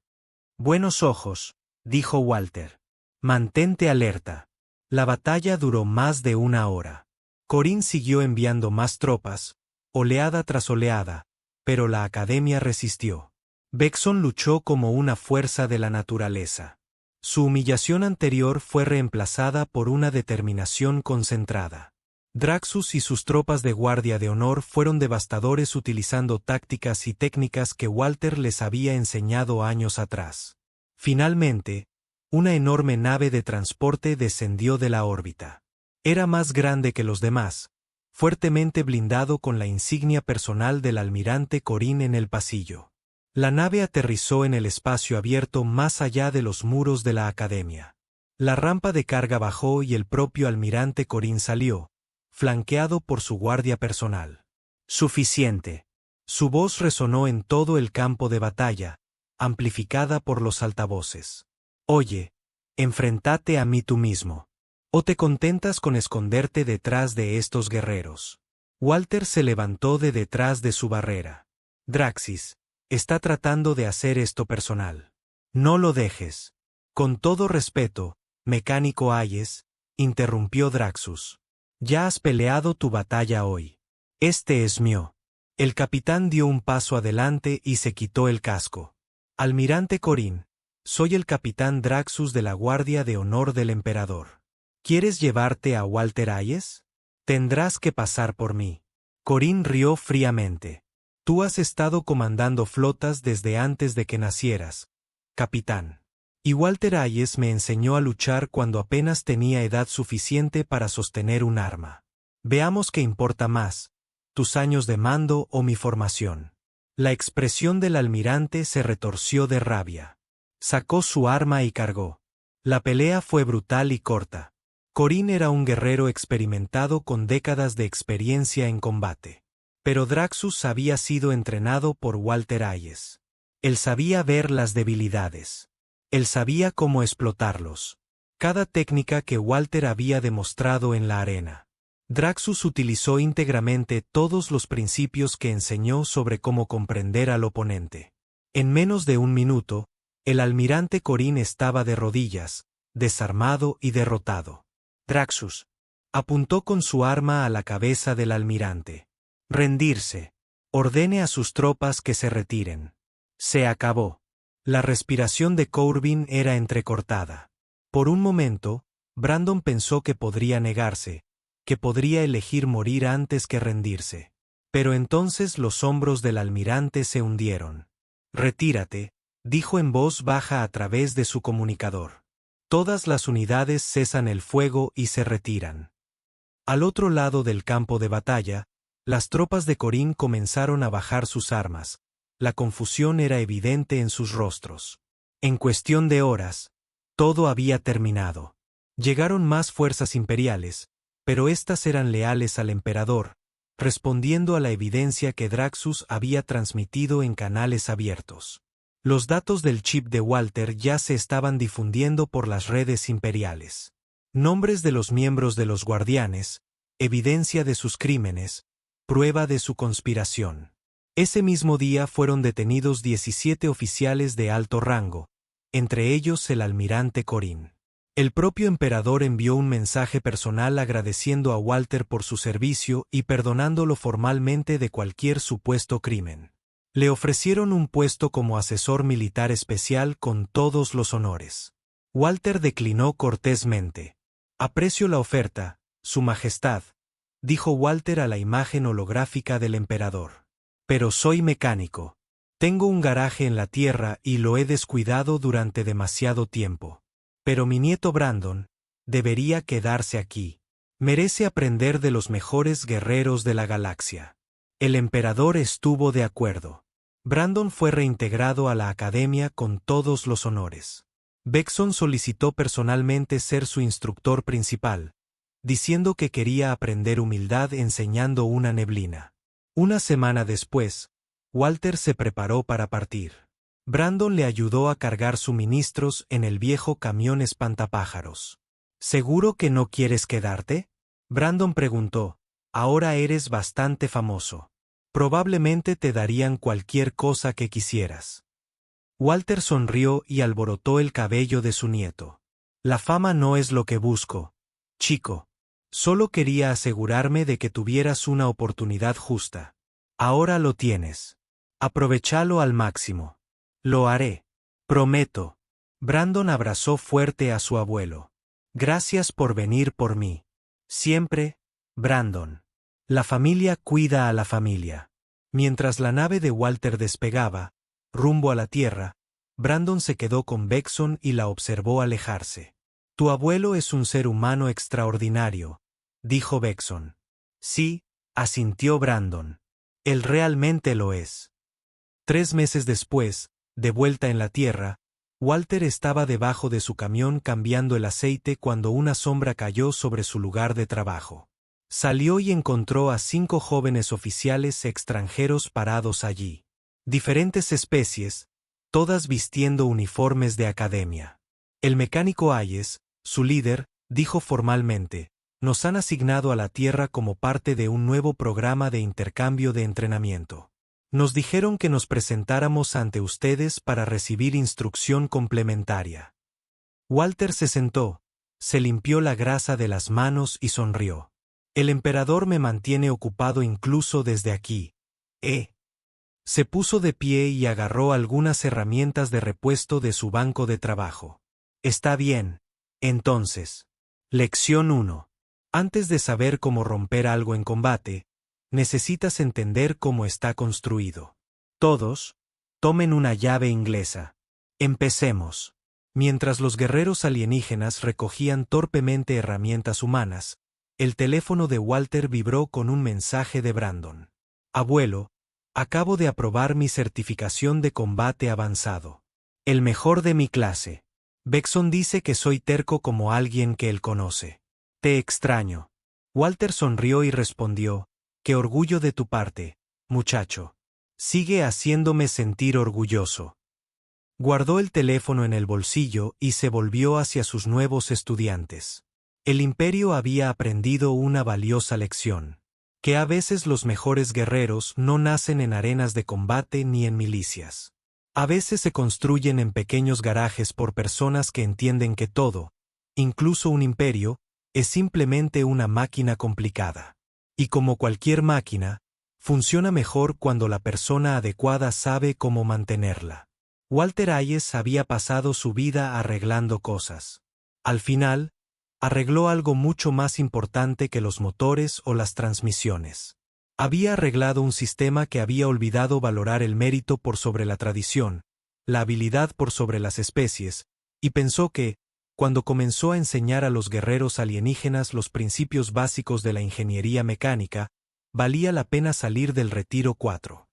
Buenos ojos, dijo Walter. Mantente alerta. La batalla duró más de 1 hora. Corín siguió enviando más tropas, oleada tras oleada, pero la academia resistió. Vexon luchó como una fuerza de la naturaleza. Su humillación anterior fue reemplazada por una determinación concentrada. Draxus y sus tropas de Guardia de Honor fueron devastadores utilizando tácticas y técnicas que Walter les había enseñado años atrás. Finalmente, una enorme nave de transporte descendió de la órbita. Era más grande que los demás, fuertemente blindado con la insignia personal del almirante Corín en el pasillo. La nave aterrizó en el espacio abierto más allá de los muros de la academia. La rampa de carga bajó y el propio almirante Corín salió, flanqueado por su guardia personal. Suficiente. Su voz resonó en todo el campo de batalla, amplificada por los altavoces. Oye, enfréntate a mí tú mismo. ¿O te contentas con esconderte detrás de estos guerreros? Walter se levantó de detrás de su barrera. Draxis, está tratando de hacer esto personal. No lo dejes. Con todo respeto, mecánico Hayes, interrumpió Draxus. Ya has peleado tu batalla hoy. Este es mío. El capitán dio un paso adelante y se quitó el casco. Almirante Corín, soy el capitán Draxus de la Guardia de Honor del Emperador. ¿Quieres llevarte a Walter Hayes? Tendrás que pasar por mí. Corín rió fríamente. Tú has estado comandando flotas desde antes de que nacieras, capitán. Y Walter Hayes me enseñó a luchar cuando apenas tenía edad suficiente para sostener un arma. Veamos qué importa más, tus años de mando o mi formación. La expresión del almirante se retorció de rabia. Sacó su arma y cargó. La pelea fue brutal y corta. Corin era un guerrero experimentado con décadas de experiencia en combate. Pero Draxus había sido entrenado por Walter Hayes. Él sabía ver las debilidades. Él sabía cómo explotarlos. Cada técnica que Walter había demostrado en la arena. Draxus utilizó íntegramente todos los principios que enseñó sobre cómo comprender al oponente. En menos de un minuto, el almirante Corin estaba de rodillas, desarmado y derrotado. Draxus apuntó con su arma a la cabeza del almirante. Rendirse. Ordene a sus tropas que se retiren. Se acabó. La respiración de Corbin era entrecortada. Por un momento, Brandon pensó que podría negarse, que podría elegir morir antes que rendirse. Pero entonces los hombros del almirante se hundieron. Retírate, dijo en voz baja a través de su comunicador. Todas las unidades cesan el fuego y se retiran. Al otro lado del campo de batalla, las tropas de Corin comenzaron a bajar sus armas. La confusión era evidente en sus rostros. En cuestión de horas, todo había terminado. Llegaron más fuerzas imperiales, pero éstas eran leales al emperador, respondiendo a la evidencia que Draxus había transmitido en canales abiertos. Los datos del chip de Walter ya se estaban difundiendo por las redes imperiales. Nombres de los miembros de los guardianes, evidencia de sus crímenes, prueba de su conspiración. Ese mismo día fueron detenidos 17 oficiales de alto rango, entre ellos el almirante Corin. El propio emperador envió un mensaje personal agradeciendo a Walter por su servicio y perdonándolo formalmente de cualquier supuesto crimen. Le ofrecieron un puesto como asesor militar especial con todos los honores. Walter declinó cortésmente. Aprecio la oferta, Su Majestad, dijo Walter a la imagen holográfica del emperador. Pero soy mecánico. Tengo un garaje en la tierra y lo he descuidado durante demasiado tiempo. Pero mi nieto Brandon debería quedarse aquí. Merece aprender de los mejores guerreros de la galaxia. El emperador estuvo de acuerdo. Brandon fue reintegrado a la academia con todos los honores. Vexon solicitó personalmente ser su instructor principal, diciendo que quería aprender humildad enseñando una neblina. Una semana después, Walter se preparó para partir. Brandon le ayudó a cargar suministros en el viejo camión espantapájaros. ¿Seguro que no quieres quedarte? Brandon preguntó. Ahora eres bastante famoso. Probablemente te darían cualquier cosa que quisieras. Walter sonrió y alborotó el cabello de su nieto. La fama no es lo que busco, chico. Solo quería asegurarme de que tuvieras una oportunidad justa. Ahora lo tienes. Aprovechalo al máximo. Lo haré. Prometo. Brandon abrazó fuerte a su abuelo. Gracias por venir por mí. Siempre, Brandon. La familia cuida a la familia. Mientras la nave de Walter despegaba, rumbo a la Tierra, Brandon se quedó con Vexon y la observó alejarse. Tu abuelo es un ser humano extraordinario, dijo Vexon. Sí, asintió Brandon. Él realmente lo es. 3 meses después, de vuelta en la Tierra, Walter estaba debajo de su camión cambiando el aceite cuando una sombra cayó sobre su lugar de trabajo. Salió y encontró a 5 jóvenes oficiales extranjeros parados allí. Diferentes especies, todas vistiendo uniformes de academia. El mecánico Hayes, su líder, dijo formalmente, nos han asignado a la Tierra como parte de un nuevo programa de intercambio de entrenamiento. Nos dijeron que nos presentáramos ante ustedes para recibir instrucción complementaria. Walter se sentó, se limpió la grasa de las manos y sonrió. El emperador me mantiene ocupado incluso desde aquí. Se puso de pie y agarró algunas herramientas de repuesto de su banco de trabajo. Está bien, entonces. Lección 1. Antes de saber cómo romper algo en combate, necesitas entender cómo está construido. Todos, tomen una llave inglesa. Empecemos. Mientras los guerreros alienígenas recogían torpemente herramientas humanas, El teléfono de Walter vibró con un mensaje de Brandon. Abuelo, acabo de aprobar mi certificación de combate avanzado. El mejor de mi clase. Bexon dice que soy terco como alguien que él conoce. Te extraño. Walter sonrió y respondió, qué orgullo de tu parte, muchacho. Sigue haciéndome sentir orgulloso. Guardó el teléfono en el bolsillo y se volvió hacia sus nuevos estudiantes. El Imperio había aprendido una valiosa lección, que a veces los mejores guerreros no nacen en arenas de combate ni en milicias. A veces se construyen en pequeños garajes por personas que entienden que todo, incluso un imperio, es simplemente una máquina complicada. Y como cualquier máquina, funciona mejor cuando la persona adecuada sabe cómo mantenerla. Walter Hayes había pasado su vida arreglando cosas. Al final, arregló algo mucho más importante que los motores o las transmisiones. Había arreglado un sistema que había olvidado valorar el mérito por sobre la tradición, la habilidad por sobre las especies, y pensó que, cuando comenzó a enseñar a los guerreros alienígenas los principios básicos de la ingeniería mecánica, valía la pena salir del Retiro 4.